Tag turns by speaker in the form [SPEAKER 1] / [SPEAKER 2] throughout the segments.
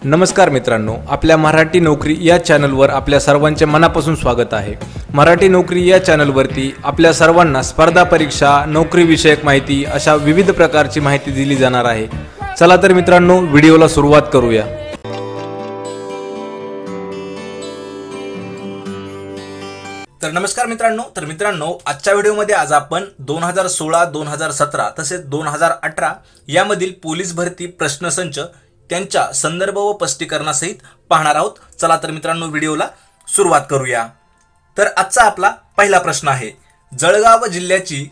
[SPEAKER 1] नमस्कार मित्रांनो, आपल्या मराठी नोकरी या चॅनलवर आपल्या सर्वांचे मनापासून स्वागत आहे। मराठी नोकरी या चॅनलवरती आपल्या सर्वांना स्पर्धा परीक्षा, नोकरी विषयक माहिती अशा विविध प्रकारची माहिती दिली जाणार आहे। चला तर मित्रांनो, व्हिडिओला सुरुवात करूया। नमस्कार मित्रांनो, आजच्या व्हिडिओमध्ये आज आपण 2016, 2017 तसेच 2018 यामधील पोलीस भरती प्रश्नसंच त्यांच्या संदर्भ व स्पष्टीकरणासहित पाहणार आहोत। चला तर मित्रांनो, व्हिडिओला सुरुवात करूया। तर आजचा आपला पहिला प्रश्न आहे, जळगाव जिल्ह्याची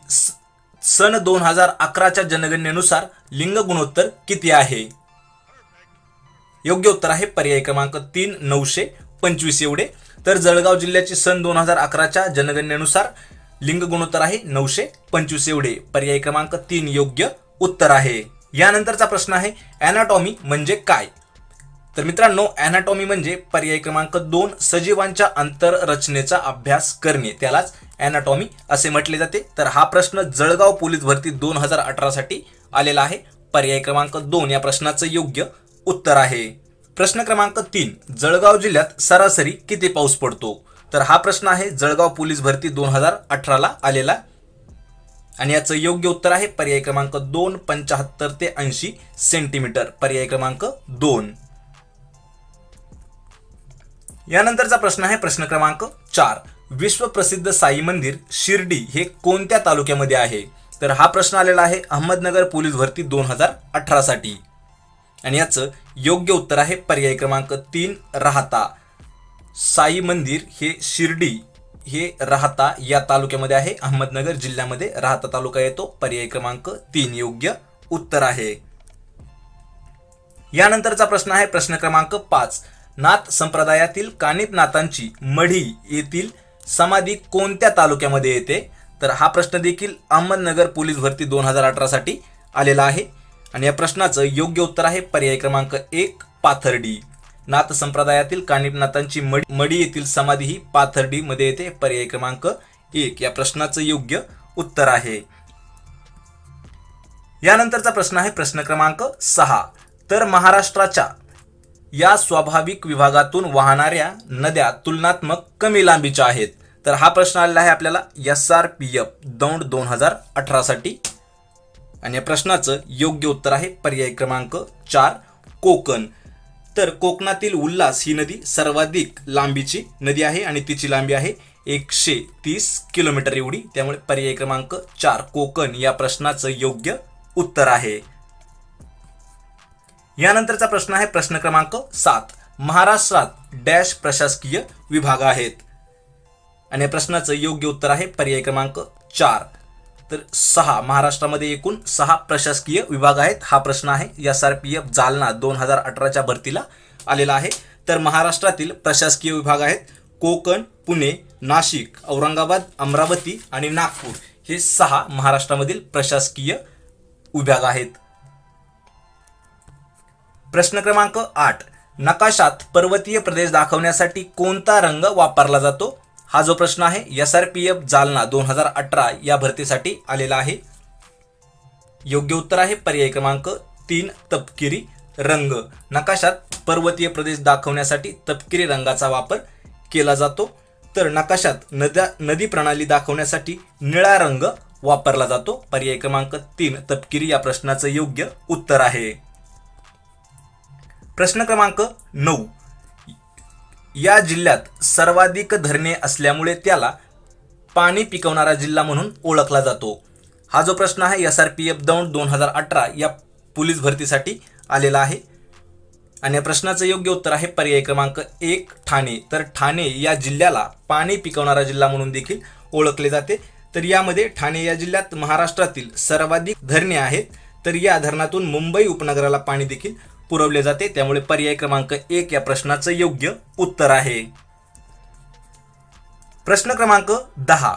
[SPEAKER 1] सन 2011च्या जनगणनेनुसार लिंग गुणोत्तर किती आहे? योग्य उत्तर आहे पर्याय क्रमांक 3 925 एवढे। तर जळगाव जिल्ह्याची सन 2011च्या जनगणनेनुसार लिंग गुणोत्तर आहे 925 एवढे। पर्याय क्रमांक 3 योग्य उत्तर आहे। यानंतरचा प्रश्न आहे, ॲनाटॉमी म्हणजे काय? तर मित्रांनो, ॲनाटॉमी म्हणजे पर्याय क्रमांक 2 सजीवांच्या आंतररचनेचा अभ्यास करणे, त्यालाच ॲनाटॉमी असे म्हटले जाते। तर हा प्रश्न जळगाव पोलीस भरती 2018 साठी आलेला आहे। पर्याय क्रमांक 2 या प्रश्नाचं योग्य उत्तर आहे। प्रश्न क्रमांक 3, जळगाव जिल्ह्यात सरासरी किती पाऊस पडतो? तर हा प्रश्न आहे जळगाव पोलीस भरती 2018 ला आलेला आणि याचं योग्य उत्तर आहे पर्याय क्रमांक 2 75 ते 80 सेंटीमीटर। पर्याय क्रमांक 2। यानंतरचा प्रश्न आहे प्रश्न क्रमांक 4, विश्वप्रसिद्ध साई मंदिर शिर्डी हे कोणत्या तालुक्यामध्ये आहे? तर हा प्रश्न आलेला आहे अहमदनगर पोलीस भरती 2018 साठी आणि याचं योग्य उत्तर आहे पर्याय क्रमांक 3 राहता। साई मंदिर हे शिर्डी हे राहता या तालुक्यामध्ये आहे, अहमदनगर जिल्ह्यामध्ये राहता तालुका येतो। पर्याय क्रमांक 3 योग्य उत्तर आहे। यानंतरचा प्रश्न आहे प्रश्न क्रमांक 5, नाथ संप्रदायातील कानिप नाथांची मढी येथील समाधी कोणत्या तालुक्यामध्ये येते? तर हा प्रश्न देखील अहमदनगर पोलीस भरती 2018 साठी आलेला आहे आणि या प्रश्नाचं योग्य उत्तर आहे पर्याय क्रमांक 1 पाथर्डी। नाथ संप्रदायातील कानिपनाथांची मढी येथील समाधी ही पाथर्डी मध्ये येते। पर्याय क्रमांक 1 या प्रश्नाचं योग्य उत्तर आहे। यानंतरचा प्रश्न आहे प्रश्न क्रमांक 6, तर महाराष्ट्राच्या या स्वाभाविक विभागातून वाहणाऱ्या नद्या तुलनात्मक कमी लांबीच्या आहेत। तर हा प्रश्न आलेला आहे आपल्याला SRPF दौंड 2018 साठी आणि या प्रश्नाचं योग्य उत्तर आहे पर्याय क्रमांक 4 कोकण। तर कोकणातील उल्हास ही नदी सर्वाधिक लांबीची नदी आहे आणि तिची लांबी आहे 130 किलोमीटर एवढी। त्यामुळे पर्याय क्रमांक 4 कोकण या प्रश्नाचं योग्य उत्तर आहे। यानंतरचा प्रश्न आहे प्रश्न क्रमांक 7, महाराष्ट्रात डॅश प्रशासकीय विभाग आहेत आणि या प्रश्नाचं योग्य उत्तर आहे पर्याय क्रमांक 4। तर 6 महाराष्ट्रामध्ये एकूण 6 प्रशासकीय विभाग आहेत। हा प्रश्न आहे SRPF जालना 2018च्या भरतीला आलेला आहे। तर महाराष्ट्रातील प्रशासकीय विभाग आहेत कोकण, पुणे, नाशिक, औरंगाबाद, अमरावती आणि नागपूर हे 6 महाराष्ट्रामधील प्रशासकीय विभाग आहेत। प्रश्न क्रमांक 8, नकाशात पर्वतीय प्रदेश दाखवण्यासाठी कोणता रंग वापरला जातो? हा जो प्रश्न आहे SRPF जालना 2018 या भरतीसाठी आलेला आहे। योग्य उत्तर आहे पर्याय क्रमांक 3 तपकिरी रंग। नकाशात पर्वतीय प्रदेश दाखवण्यासाठी तपकिरी रंगाचा वापर केला जातो। तर नकाशात नदी प्रणाली दाखवण्यासाठी निळा रंग वापरला जातो। पर्याय क्रमांक 3 तपकिरी या प्रश्नाचं योग्य उत्तर आहे। प्रश्न क्रमांक 9, या जिल्ह्यात सर्वाधिक धरणे असल्यामुळे त्याला पाणी पिकवणारा जिल्हा म्हणून ओळखला जातो। हा जो प्रश्न आहे SRPF दौंड 2018 या पोलीस भरतीसाठी आलेला आहे आणि या प्रश्नाचं योग्य उत्तर आहे पर्याय क्रमांक 1 ठाणे। तर ठाणे या जिल्ह्याला पाणी पिकवणारा जिल्हा म्हणून देखील ओळखले जाते। तर यामध्ये ठाणे या जिल्ह्यात महाराष्ट्रातील सर्वाधिक धरणे आहेत। तर या धरणातून मुंबई उपनगराला पाणी देखील पुरवले जाते। त्यामुळे पर्याय क्रमांक 1 या प्रश्नाचं योग्य उत्तर आहे। प्रश्न क्रमांक 10,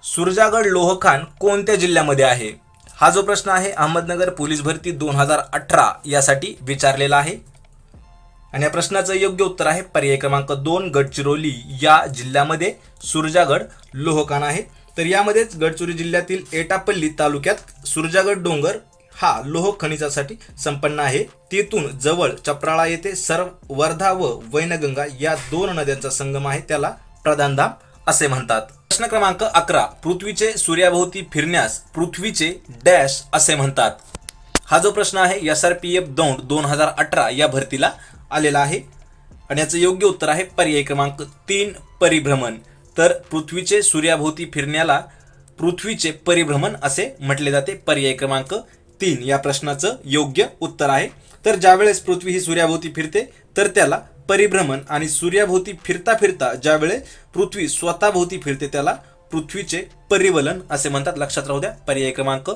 [SPEAKER 1] सुरजागड लोहखान कोणत्या जिल्ह्यामध्ये आहे? हा जो प्रश्न आहे अहमदनगर पोलीस भरती 2018 यासाठी विचारलेला आहे आणि या प्रश्नाचं योग्य उत्तर आहे पर्याय क्रमांक 2 गडचिरोली या जिल्ह्यामध्ये सुरजागड लोहखान आहे। तर यामध्येच गडचिरोली जिल्ह्यातील एटापल्ली तालुक्यात सुरजागड डोंगर हा लोह खनिजासाठी संपन्न आहे. तेथून जवळ चपराळा येथे वर्धा व वैनगंगा या 2 नद्यांचा संगम आहे, त्याला प्रधानधाम असे म्हणतात. प्रश्न क्रमांक 11. पृथ्वीचे सूर्याभोवती फिरण्यास पृथ्वीचे डॅश असे म्हणतात. हा जो प्रश्न आहे SRPF दौंड 2018 या भरतीला आलेला आहे आणि याचं योग्य उत्तर आहे पर्याय क्रमांक 3 परिभ्रमण. तर पृथ्वीचे सूर्याभोवती फिरण्याला पृथ्वीचे परिभ्रमण असे म्हटले जाते. पर्याय क्रमांक 3 या प्रश्नाचं योग्य उत्तर आहे. तर ज्यावेळेस पृथ्वी ही सूर्याभोवती फिरते तर त्याला परिभ्रमण आणि सूर्याभोवती फिरता फिरता ज्यावेळेस पृथ्वी स्वतःभोवती फिरते त्याला पृथ्वीचे परिवलन असे म्हणतात. लक्षात राहू द्या. पर्याय क्रमांक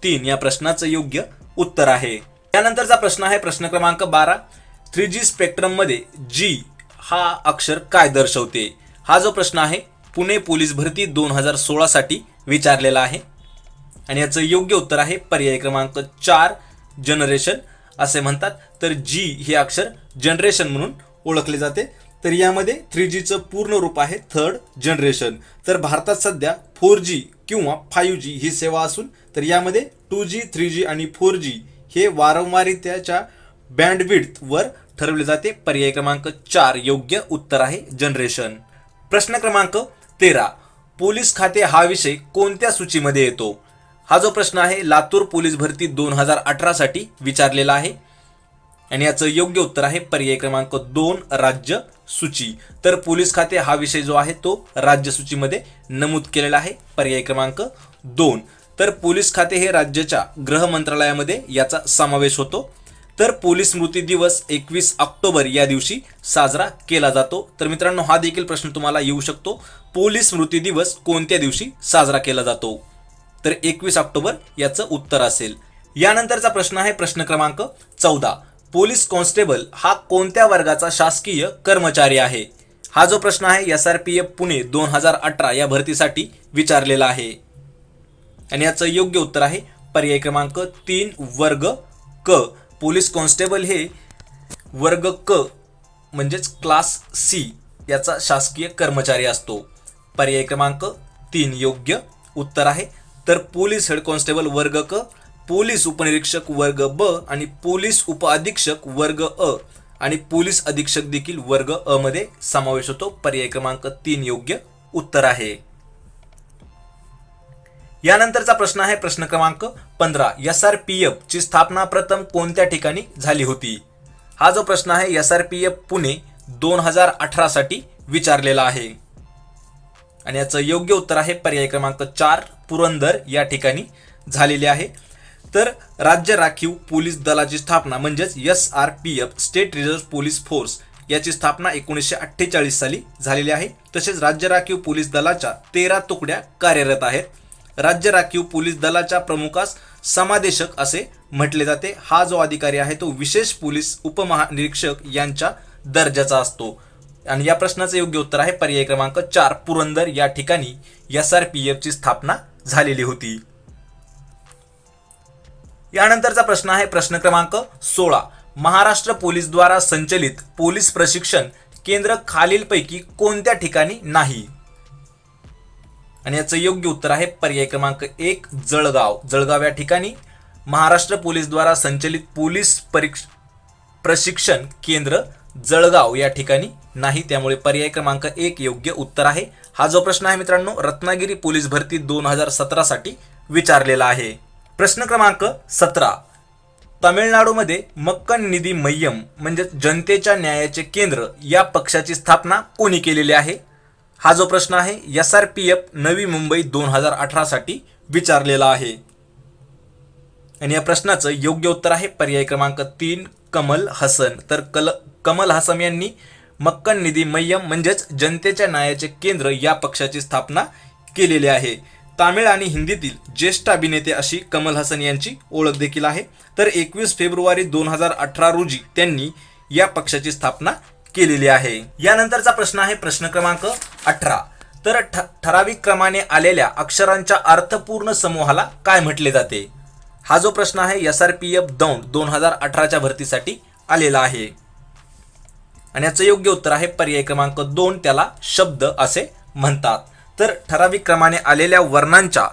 [SPEAKER 1] 3 या प्रश्नाचं योग्य उत्तर आहे. त्यानंतरचा प्रश्न आहे प्रश्न क्रमांक 12. 3G स्पेक्ट्रम मध्ये G हा अक्षर काय दर्शवते. हा जो प्रश्न आहे पुणे पोलीस भरती 2016 साठी विचारलेला आहे आणि याचं योग्य उत्तर आहे पर्याय क्रमांक 4 जनरेशन असे म्हणतात. तर G हे अक्षर जनरेशन म्हणून ओळखले जाते. तर यामध्ये 3G चं पूर्ण रूप आहे 3rd जनरेशन. तर भारतात सध्या 4G किंवा 5G ही सेवा असून तर यामध्ये 2G 3G आणि 4G हे वारंवारितेच्या बँडविड्थ वर ठरवले जाते. पर्याय क्रमांक 4 योग्य उत्तर आहे जनरेशन. प्रश्न क्रमांक 13. पोलीस खाते हा विषय कोणत्या सूचीमध्ये येतो. हा जो प्रश्न आहे लातूर पोलीस भरती 2018 साठी विचारलेला आहे आणि याचं योग्य उत्तर आहे पर्याय क्रमांक 2 राज्य सूची. तर पोलीस खाते हा विषय जो आहे तो राज्य सूचीमध्ये नमूद केलेला आहे. पर्याय क्रमांक 2. तर पोलीस खाते हे राज्याच्या गृह मंत्रालयामध्ये याचा समावेश होतो. तर पोलीस स्मृती दिवस 21 ऑक्टोबर या दिवशी साजरा केला जातो. तर मित्रांनो हा देखील प्रश्न तुम्हाला येऊ शकतो. पोलीस स्मृती दिवस कोणत्या दिवशी साजरा केला जातो. तर 21 ऑक्टोबर याचं उत्तर असेल. यानंतरचा प्रश्न आहे प्रश्न क्रमांक 14. पोलीस कॉन्स्टेबल हा कोणत्या वर्गाचा शासकीय कर्मचारी आहे. हा जो प्रश्न आहे SRPF पुणे 2018 या भरतीसाठी विचारलेला आहे आणि याचं योग्य उत्तर आहे पर्याय क्रमांक 3 वर्ग क. पोलीस कॉन्स्टेबल हे वर्ग क म्हणजेच क्लास C याचा शासकीय कर्मचारी असतो. पर्याय क्रमांक 3 योग्य उत्तर आहे. तर पोलीस हेड कॉन्स्टेबल वर्ग क, पोलीस उपनिरीक्षक वर्ग ब आणि पोलीस उपअधीक्षक वर्ग अ आणि पोलीस अधीक्षक देखील वर्ग अ मध्ये समावेश होतो. पर्याय क्रमांक 3 योग्य उत्तर आहे. यानंतरचा प्रश्न आहे प्रश्न क्रमांक 15. SRPF ची स्थापना प्रथम कोणत्या ठिकाणी झाली होती. हा जो प्रश्न आहे SRPF पुणे 2018 साठी विचारलेला आहे आणि याचं योग्य उत्तर आहे पर्याय क्रमांक 4 पुरंदर या ठिकाणी झालेले आहे. तर राज्य राखीव पोलीस दलाची स्थापना म्हणजेच SRPF state reserve police force याची स्थापना 1948 साली झालेली आहे. तसेच राज्य राखीव पोलीस दलाच्या 13 तुकड्या कार्यरत आहेत. राज्य राखीव पोलीस दलाच्या प्रमुखास समादेशक असे म्हटले जाते. हा जो अधिकारी आहे तो विशेष पोलीस उपमहानिरीक्षक यांच्या दर्जाचा असतो आणि या प्रश्नाचं योग्य उत्तर आहे पर्याय क्रमांक 4 पुरंदर या ठिकाणी SRPF ची स्थापना झालेली होती. यानंतरचा प्रश्न आहे प्रश्न क्रमांक 16. महाराष्ट्र पोलीस द्वारा संचलित पोलीस प्रशिक्षण केंद्र खालीलपैकी कोणत्या ठिकाणी नाही आणि याचं योग्य उत्तर आहे पर्याय क्रमांक 1 जळगाव. जळगाव या ठिकाणी महाराष्ट्र पोलीस द्वारा संचलित पोलीस प्रशिक्षण केंद्र जळगाव या ठिकाणी नाही, त्यामुळे पर्याय क्रमांक 1 योग्य उत्तर आहे. हा जो प्रश्न आहे मित्रांनो रत्नागिरी पोलीस भरती 2017 साठी विचारलेला आहे. प्रश्न क्रमांक 17. तामिळनाडूमध्ये मक्कन निधी मय्यम म्हणजे जनतेच्या न्यायाचे केंद्र या पक्षाची स्थापना कोणी केलेली आहे. हा जो प्रश्न आहे SRPF नवी मुंबई 2018 साठी विचारलेला आहे आणि या प्रश्नाचं योग्य उत्तर आहे पर्याय क्रमांक 3 कमल हसन. तर कमल हसन यांनी मक्कन निधी मय्यम म्हणजेच जनतेच्या न्यायाचे केंद्र या पक्षाची स्थापना केलेली आहे. तामिळ आणि हिंदीतील ज्येष्ठ अभिनेते अशी कमल हसन यांची ओळख देखील आहे. तर 21 फेब्रुवारी 2018 रोजी त्यांनी या पक्षाची स्थापना केलेली आहे. यानंतरचा प्रश्न आहे प्रश्न क्रमांक 18. तर ठराविक क्रमाने आलेल्या अक्षरांच्या अर्थपूर्ण समूहाला काय म्हटले जाते. हा जो प्रश्न आहे SRPF दौंड 2018च्या भरतीसाठी आलेला आहे आणि याचं योग्य उत्तर आहे पर्याय क्रमांक 2 त्याला शब्द असे म्हणतात. तर ठराविक क्रमाने आलेल्या वर्णांच्या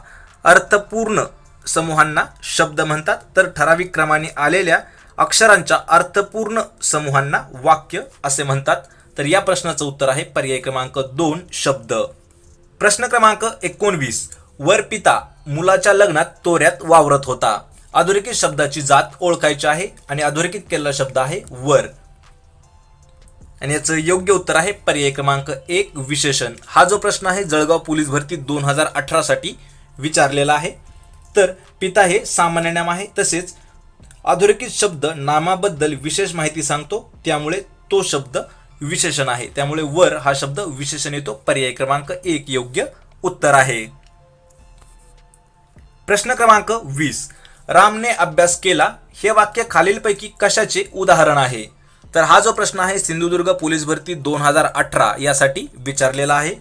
[SPEAKER 1] अर्थपूर्ण समूहांना शब्द म्हणतात, तर ठराविक क्रमाने आलेल्या अक्षरांच्या अर्थपूर्ण समूहांना वाक्य असे म्हणतात. तर या प्रश्नाचं उत्तर आहे पर्याय क्रमांक 2 शब्द. प्रश्न क्रमांक 19. वर पिता मुलाच्या लग्नात तोऱ्यात वावरत होता. अधोरेखित शब्दाची जात ओळखायची आहे आणि अधोरेखित केलेला शब्द आहे वर. आणि याचं योग्य उत्तर आहे पर्याय क्रमांक 1 विशेषण. हा जो प्रश्न आहे जळगाव पोलीस भरती 2018 साठी विचारलेला आहे. तर पिता हे सामान्य नाम आहे, तसेच अधोरेखित शब्द नामाबद्दल विशेष माहिती सांगतो, त्यामुळे तो शब्द विशेषण आहे. त्यामुळे वर हा शब्द विशेषण येतो. पर्याय क्रमांक 1 योग्य उत्तर आहे. प्रश्न क्रमांक 20. रामने अभ्यास केला हे वाक्य खालीलपैकी कशाचे उदाहरण आहे? तर हा जो प्रश्न आहे सिंधुदुर्ग पोलीस भरती 2018 यासाठी विचारलेला आहे.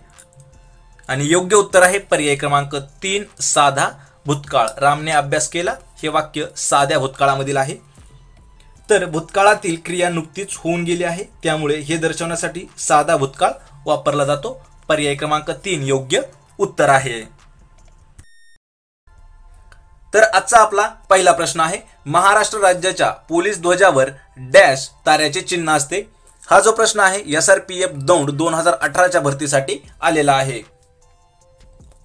[SPEAKER 1] आणि योग्य उत्तर आहे पर्याय क्रमांक 3 साधा भूतकाळ. रामने अभ्यास केला हे वाक्य साध्या भूतकाळामधील आहे. तर भूतकाळातील क्रिया नुकतीच होऊन गेली आहे, त्यामुळे हे दर्शवण्यासाठी साधा भूतकाळ वापरला जातो. पर्याय क्रमांक 3 योग्य उत्तर आहे. तर आजचा आपला पहिला प्रश्न आहे, महाराष्ट्र राज्याच्या पोलीस ध्वजावर डॅश ताऱ्याचे चिन्ह असते. हा जो प्रश्न आहे SRPF दौंड 2018च्या भरतीसाठी आलेला आहे.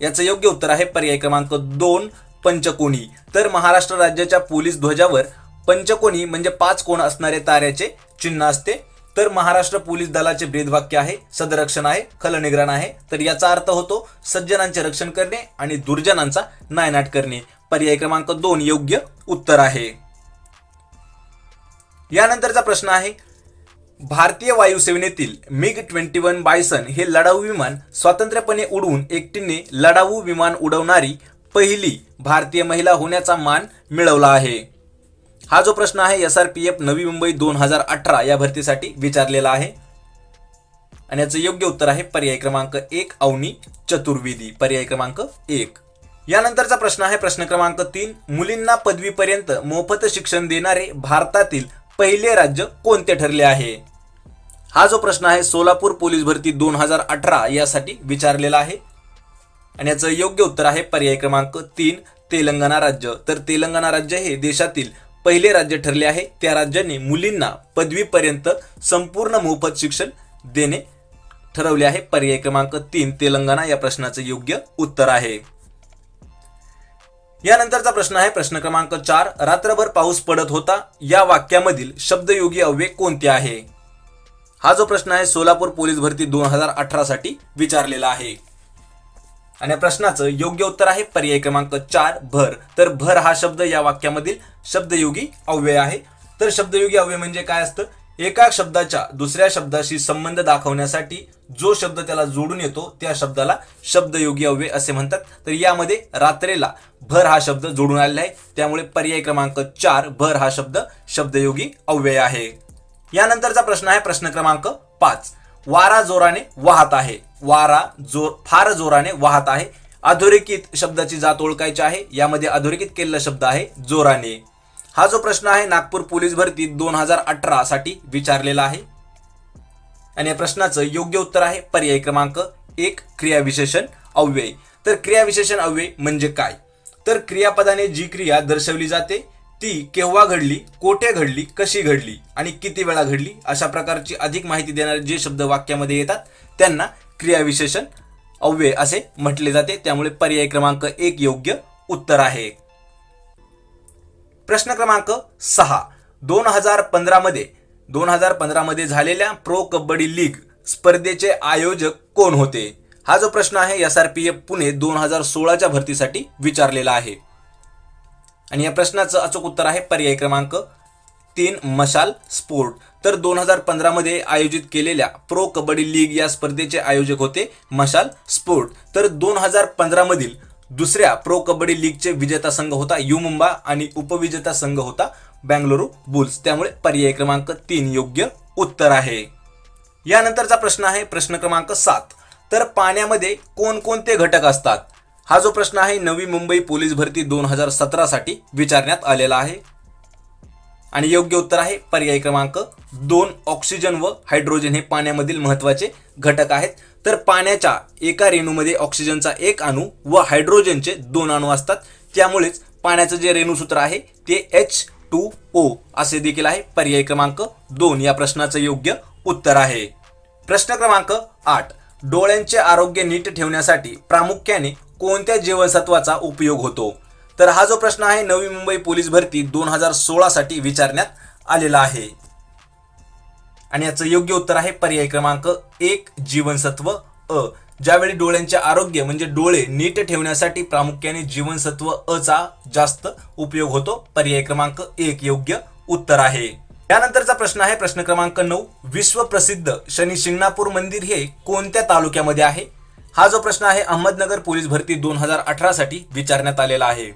[SPEAKER 1] याचं योग्य उत्तर आहे पर्याय क्रमांक 2 पंचकोनी. तर महाराष्ट्र राज्याच्या पोलीस ध्वजावर पंचकोनी म्हणजे 5 कोण असणारे ताऱ्याचे चिन्ह असते. तर महाराष्ट्र पोलीस दलाचे ब्रीदवाक्य आहे सदरक्षण आहे, खलनिग्रहण आहे. तर याचा अर्थ होतो सज्जनांचे रक्षण करणे आणि दुर्जनांचा नायनाट करणे. पर्याय क्रमांक 2 योग्य उत्तर आहे. यानंतरचा प्रश्न आहे, भारतीय वायुसेनेतील MiG-21 बायसन हे लढाऊ विमान स्वतंत्रपणे उडवून एकटीने लढाऊ विमान उडवणारी पहिली भारतीय महिला होण्याचा मान मिळवला आहे. हा जो प्रश्न आहे SRPF नवी मुंबई 2018 या भरतीसाठी विचारलेला आहे. आणि याचं योग्य उत्तर आहे पर्याय क्रमांक 1 अवनी चतुर्वेदी. पर्याय क्रमांक 1. यानंतरचा प्रश्न आहे प्रश्न क्रमांक 3. मुलींना पदवीपर्यंत मोफत शिक्षण देणारे भारतातील पहिले राज्य कोणते ठरले आहे? हा जो प्रश्न आहे सोलापूर पोलीस भरती 2018 यासाठी विचारलेला आहे. आणि याचं योग्य उत्तर आहे पर्याय क्रमांक 3 तेलंगणा राज्य. तर तेलंगणा राज्य हे देशातील पहिले राज्य ठरले आहे. त्या राज्याने मुलींना पदवीपर्यंत संपूर्ण मोफत शिक्षण देणे ठरवले आहे. पर्याय क्रमांक 3 तेलंगणा या प्रश्नाचं योग्य उत्तर आहे. यानंतरचा प्रश्न आहे प्रश्न क्रमांक 4. रात्रभर पाऊस पडत होता या वाक्यामधील शब्दयोगी अव्यय कोणते आहे? हा जो प्रश्न आहे सोलापूर पोलीस भरती 2018 साठी विचारलेला आहे. आणि या प्रश्नाचं योग्य उत्तर आहे पर्याय क्रमांक 4 भर. तर भर हा शब्द या वाक्यामधील शब्दयोगी अव्यय आहे. तर शब्दयोगी अव्यय म्हणजे काय असतं? एका शब्दाच्या दुसऱ्या शब्दाशी संबंध दाखवण्यासाठी जो शब्द त्याला जोडून येतो त्या शब्दाला शब्दयोगी अव्यय असे म्हणतात. तर यामध्ये रात्रेला भर हा शब्द जोडून आलेला आहे, त्यामुळे पर्याय क्रमांक 4 भर हा शब्द शब्दयोगी अव्यय आहे. यानंतरचा प्रश्न आहे प्रश्न क्रमांक 5. वारा जोराने वाहत आहे. वारा फार जोराने वाहत आहे. अधोरेखित शब्दाची जात ओळखायची आहे. यामध्ये अधोरेखित केलेला शब्द आहे जोराने. हा जो प्रश्न आहे नागपूर पोलीस भरती 2018 साठी विचारलेला आहे. आणि या प्रश्नाचं योग्य उत्तर आहे पर्याय क्रमांक 1 क्रियाविशेषण अव्यय. तर क्रियाविशेषण अव्यय म्हणजे काय? तर क्रियापदाने जी क्रिया दर्शवली जाते ती केव्हा घडली, कोठे घडली, कशी घडली आणि किती वेळा घडली अशा प्रकारची अधिक माहिती देणारे जे शब्द वाक्यामध्ये येतात त्यांना क्रियाविशेषण अव्यय असे म्हटले जाते. त्यामुळे पर्याय क्रमांक 1 योग्य उत्तर आहे. प्रश्न क्रमांक 6. 2015 मध्ये झालेल्या प्रो कबड्डी लीग स्पर्धेचे आयोजक कोण होते? हा जो प्रश्न आहे SRPF पुणे 2016च्या भरतीसाठी विचारलेला आहे. आणि या प्रश्नाचं अचूक उत्तर आहे पर्याय क्रमांक 3 मशाल स्पोर्ट. तर 2015 मध्ये आयोजित केलेल्या प्रो कबड्डी लीग या स्पर्धेचे आयोजक होते मशाल स्पोर्ट. तर 2015 मधील दुसऱ्या प्रो कबड्डी लीगचे विजेता संघ होता यू मुंबा आणि उपविजेता संघ होता बँगलोरू बुल्स. त्यामुळे पर्याय क्रमांक 3 योग्य उत्तर आहे. यानंतरचा प्रश्न आहे प्रश्न क्रमांक 7. तर पाण्यामध्ये कोणकोणते घटक असतात? हा जो प्रश्न आहे नवी मुंबई पोलीस भरती 2017 साठी विचारण्यात आलेला आहे. आणि योग्य उत्तर आहे पर्याय क्रमांक 2 ऑक्सिजन व हायड्रोजन हे पाण्यामधील महत्त्वाचे घटक आहेत. तर पाण्याच्या एका रेणूमध्ये ऑक्सिजनचा 1 अणू व हायड्रोजनचे 2 अणू असतात. त्यामुळेच पाण्याचं जे रेणूसूत्र आहे ते H2O असे देखील आहे। पर्याय क्रमांक 2 या प्रश्नाचं योग्य उत्तर आहे। प्रश्न क्रमांक 8, डोळ्यांचे आरोग्य नीट ठेवण्यासाठी प्रामुख्याने कोणत्या जीवनसत्वाचा उपयोग होतो? तर हा जो प्रश्न आहे नवी मुंबई पोलीस भरती 2016 साठी विचारण्यात आलेला आहे आणि याचं योग्य उत्तर आहे पर्याय क्रमांक 1 जीवनसत्व अ। ज्यावेळी डोळ्यांचे आरोग्य म्हणजे डोळे नीट ठेवण्यासाठी प्रामुख्याने जीवनसत्व अ चा जास्त उपयोग होतो। पर्याय क्रमांक 1 योग्य उत्तर आहे। त्यानंतरचा प्रश्न आहे प्रश्न क्रमांक 9, विश्वप्रसिद्ध शनी शिंगणापूर मंदिर हे कोणत्या तालुक्यामध्ये आहे? हा जो प्रश्न आहे अहमदनगर पोलीस भरती 2018 साठी विचारण्यात आलेला आहे।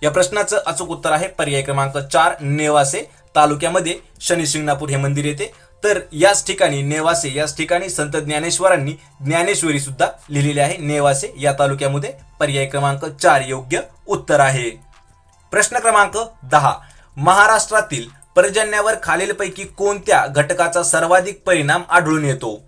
[SPEAKER 1] या प्रश्नाचं अचूक उत्तर आहे पर्याय क्रमांक 4 नेवासे तालुक्यामध्ये शनी शिंगणापूर हे मंदिर येते। तर याच ठिकाणी नेवासे याच ठिकाणी संत ज्ञानेश्वरांनी ज्ञानेश्वरी सुद्धा लिहिलेली आहे। नेवासे या तालुक्यामध्ये पर्याय क्रमांक 4 योग्य उत्तर आहे। प्रश्न क्रमांक 10, महाराष्ट्रातील पर्जन्यावर खालीलपैकी कोणत्या घटकाचा सर्वाधिक परिणाम आढळून येतो?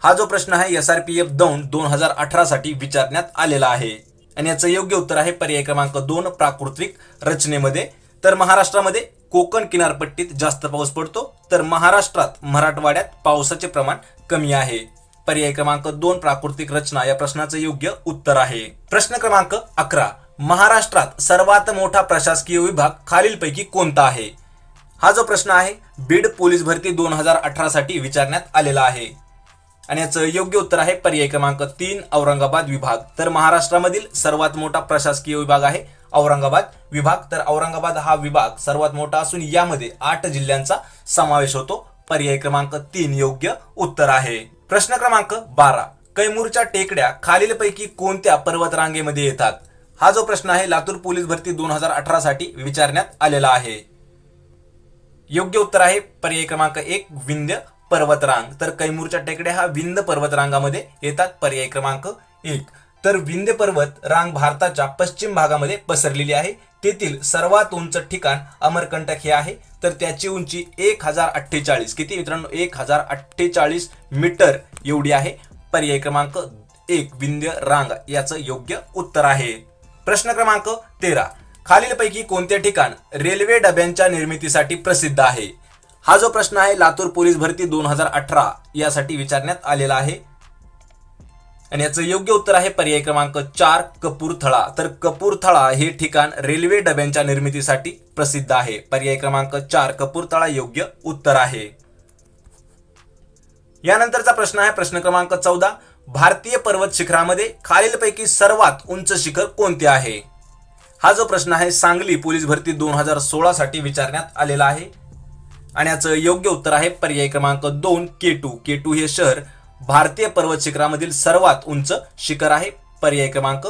[SPEAKER 1] हा जो प्रश्न आहे SRPF दौंड 2018 साठी विचारण्यात आलेला आहे आणि याचं योग्य उत्तर आहे पर्याय क्रमांक 2 प्राकृतिक रचनेमध्ये। तर महाराष्ट्रामध्ये कोकण किनारपट्टीत जास्त पाऊस पडतो, तर महाराष्ट्रात मराठवाड्यात पावसाचे प्रमाण कमी आहे। पर्याय क्रमांक 2 प्राकृतिक रचना या प्रश्नाचं योग्य उत्तर आहे। प्रश्न क्रमांक 11, महाराष्ट्रात सर्वात मोठा प्रशासकीय विभाग खालीलपैकी कोणता आहे? हा जो प्रश्न आहे बीड पोलीस भरती 2018 साठी विचारण्यात आलेला आहे आणि याचं योग्य उत्तर आहे पर्याय क्रमांक 3 औरंगाबाद विभाग। तर महाराष्ट्रामधील सर्वात मोठा प्रशासकीय विभाग आहे औरंगाबाद विभाग। तर औरंगाबाद हा विभाग सर्वात मोठा असून यामध्ये 8 जिल्ह्यांचा समावेश होतो। पर्याय क्रमांक 3 योग्य उत्तर आहे। प्रश्न क्रमांक 12, कैमूरच्या टेकड्या खालीलपैकी कोणत्या पर्वतरांगेमध्ये येतात? हा जो प्रश्न आहे लातूर पोलीस भरती 2018 साठी विचारण्यात आलेला आहे। योग्य उत्तर आहे पर्याय क्रमांक 1 विंध्य पर्वतरांग। तर कैमूरच्या टेकड्या हा विंध्य पर्वतरांगामध्ये येतात। पर्याय क्रमांक 1। तर विंध्य पर्वत रांग भारताच्या पश्चिम भागामध्ये पसरलेली आहे। तेथील सर्वात उंच ठिकाण अमरकंटक हे आहे। तर त्याची उंची 1048 किती मित्रांनो 1048 मीटर एवढी आहे। पर्याय क्रमांक 1 विंध्य रांग याचं योग्य उत्तर आहे। प्रश्न क्रमांक 13, खालीलपैकी कोणते ठिकाण रेल्वे डब्यांच्या निर्मितीसाठी प्रसिद्ध आहे? हा जो प्रश्न आहे लातूर पोलीस भरती 2018 यासाठी विचारण्यात आलेला आहे आणि याचं योग्य उत्तर आहे पर्याय क्रमांक 4 कपूरथळा। तर कपूरथळा हे ठिकाण रेल्वे डब्यांच्या निर्मितीसाठी प्रसिद्ध आहे। पर्याय क्रमांक 4 कपूरथळा योग्य उत्तर आहे। यानंतरचा प्रश्न आहे प्रश्न क्रमांक 14, भारतीय पर्वत शिखरामध्ये खालीलपैकी सर्वात उंच शिखर कोणते आहे? हा जो प्रश्न आहे सांगली पोलीस भरती 2016 साठी विचारण्यात आलेला आहे आणि याचं योग्य उत्तर आहे पर्याय क्रमांक 2 K2। K2 हे शहर भारतीय पर्वत शिखरामधील सर्वात उंच शिखर आहे। पर्याय क्रमांक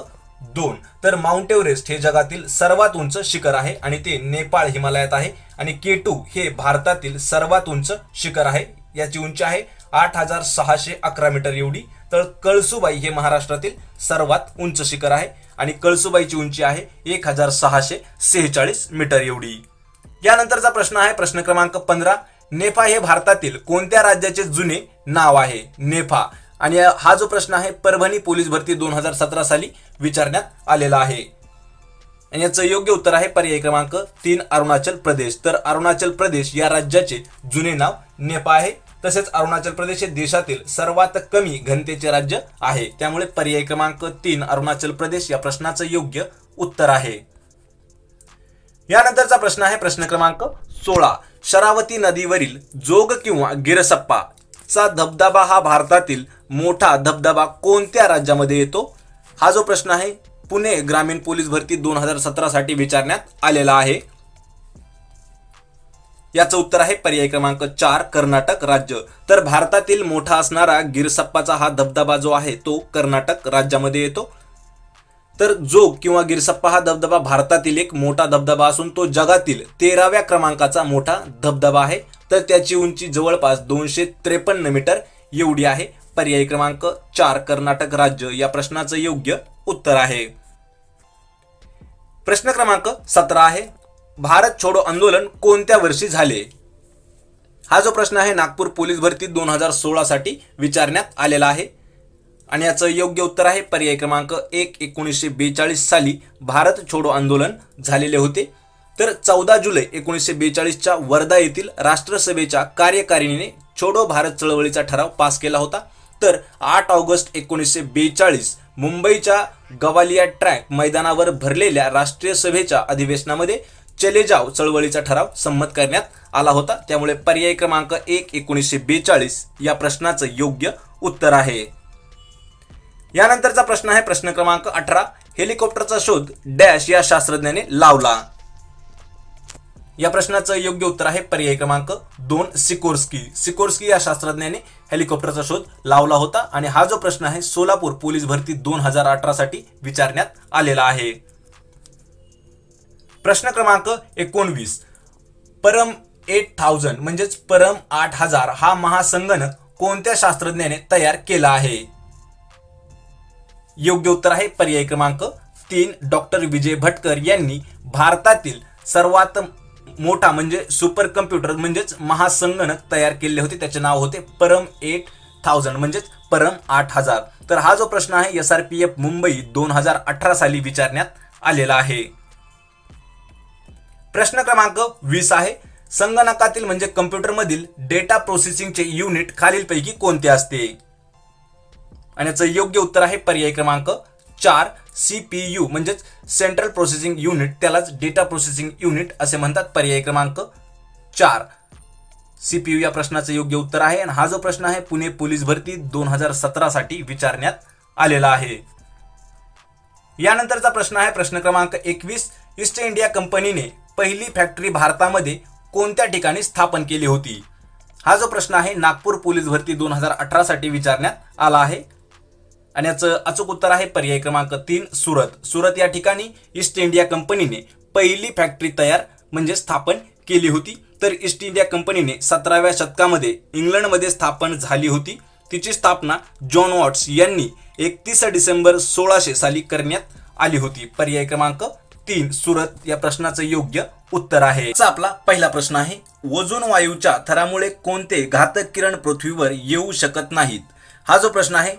[SPEAKER 1] 2। तर माउंट एव्हरेस्ट हे जगातील सर्वात उंच शिखर आहे आणि ते नेपाळ हिमालयात आहे आणि K2 हे भारतातील सर्वात उंच शिखर आहे। याची उंची आहे 8611 मीटर एवढी। तर कळसुबाई हे महाराष्ट्रातील सर्वात उंच शिखर आहे आणि कळसुबाईची उंची आहे 1646 मीटर एवढी। यानंतरचा प्रश्न आहे प्रश्न क्रमांक 15, नेफा हे भारतातील कोणत्या राज्याचे जुने नाव आहे? नेफा आणि हा जो प्रश्न आहे परभणी पोलीस भरती 2017 साली विचारण्यात आलेला आहे आणि याचं योग्य उत्तर आहे पर्याय क्रमांक 3 अरुणाचल प्रदेश। तर अरुणाचल प्रदेश या राज्याचे जुने नाव नेफा आहे। तसेच अरुणाचल प्रदेश हे देशातील सर्वात कमी घनतेचे राज्य आहे, त्यामुळे पर्याय क्रमांक 3 अरुणाचल प्रदेश या प्रश्नाचं योग्य उत्तर आहे। यानंतरचा प्रश्न आहे प्रश्न क्रमांक 16, शरावती नदीवरील जोग किंवा गिरसप्पा चा धबधबा हा भारतातील मोठा धबधबा कोणत्या राज्यामध्ये येतो? हा जो प्रश्न आहे पुणे ग्रामीण पोलीस भरती 2017 साठी विचारण्यात आलेला आहे। याचं उत्तर आहे पर्याय क्रमांक 4 कर्नाटक राज्य। तर भारतातील मोठा असणारा गिरसप्पाचा हा धबधबा जो आहे तो कर्नाटक राज्यामध्ये येतो। तर जोग किंवा गिरसप्पा हा धबधबा भारतातील एक मोठा धबधबा असून तो जगातील 13व्या क्रमांकाचा मोठा धबधबा आहे। तर त्याची उंची जवळपास 253 मीटर एवढी आहे। पर्याय क्रमांक 4 कर्नाटक राज्य या प्रश्नाचं योग्य उत्तर आहे। प्रश्न क्रमांक 17 आहे भारत छोडो आंदोलन कोणत्या वर्षी झाले? हा जो प्रश्न आहे नागपूर पोलीस भरती 2016 साठी विचारण्यात आलेला आहे आणि याचं योग्य उत्तर आहे पर्याय क्रमांक 1. 1942 साली भारत छोडो आंदोलन झालेले होते. तर 14 जुलै 1942च्या वर्धा येथील राष्ट्रसभेच्या कार्यकारिणीने छोडो भारत चळवळीचा ठराव पास केला होता. तर 8 ऑगस्ट 1942 मुंबईच्या गवालिया ट्रॅक मैदानावर भरलेल्या राष्ट्रीय सभेच्या अधिवेशनामध्ये चले जाव चळवळीचा ठराव संमत करण्यात आला होता. त्यामुळे पर्याय क्रमांक 1. 1942 या प्रश्नाचं योग्य उत्तर आहे. यानंतरचा प्रश्न आहे प्रश्न क्रमांक 18. हेलिकॉप्टरचा शोध डॅश या शास्त्रज्ञाने लावला. या प्रश्नाचं योग्य उत्तर आहे पर्याय क्रमांक 2. सिकोर्स्की या शास्त्रज्ञाने हेलिकॉप्टरचा शोध लावला होता. आणि हा जो प्रश्न आहे सोलापूर पोलीस भरती 2018 साठी विचारण्यात आलेला आहे. प्रश्न क्रमांक 19. परम 8000 म्हणजेच परम 8000 हा महासंगणक कोणत्या शास्त्रज्ञाने तयार केला आहे. योग्य उत्तर आहे पर्याय क्रमांक 3. डॉक्टर विजय भटकर यांनी भारतातील सर्वात मोठा म्हणजे सुपर कम्प्युटर म्हणजेच महासंगणक तयार केले होते. त्याचे नाव होते परम 8000 म्हणजेच परम 8000. तर हा जो प्रश्न आहे SRPF मुंबई 2018 साली विचारण्यात आलेला आहे. प्रश्न क्रमांक 20 आहे. संगणकातील म्हणजे कम्प्युटरमधील डेटा प्रोसेसिंगचे युनिट खालीलपैकी कोणते असते. आणि याचं योग्य उत्तर आहे पर्याय क्रमांक 4. CPU म्हणजेच सेंट्रल प्रोसेसिंग युनिट, त्यालाच डेटा प्रोसेसिंग युनिट असे म्हणतात. पर्याय क्रमांक 4 CPU या प्रश्नाचं योग्य उत्तर आहे. आणि हा जो प्रश्न आहे पुणे पोलीस भरती 2017 साठी विचारण्यात आलेला आहे. यानंतरचा प्रश्न आहे प्रश्न क्रमांक 21. ईस्ट इंडिया कंपनीने पहिली फॅक्टरी भारतामध्ये कोणत्या ठिकाणी स्थापन केली होती. हा जो प्रश्न आहे नागपूर पोलीस भरती 2018 साठी विचारण्यात आला आहे. आणि याचं अचूक उत्तर आहे पर्याय क्रमांक 3. सुरत या ठिकाणी ईस्ट इंडिया कंपनीने पहिली फॅक्टरी तयार म्हणजे स्थापन केली होती. तर ईस्ट इंडिया कंपनीने 17व्या शतकामध्ये इंग्लंडमध्ये स्थापन झाली होती. तिची स्थापना जॉन वॉट्स यांनी 31 डिसेंबर 1600 साली करण्यात आली होती. पर्याय क्रमांक 3 सुरत या प्रश्नाचं योग्य उत्तर आहे. आपला पहिला प्रश्न आहे. ओझोन वायूच्या थरामुळे कोणते घातक किरण पृथ्वीवर येऊ शकत नाहीत. हा जो प्रश्न आहे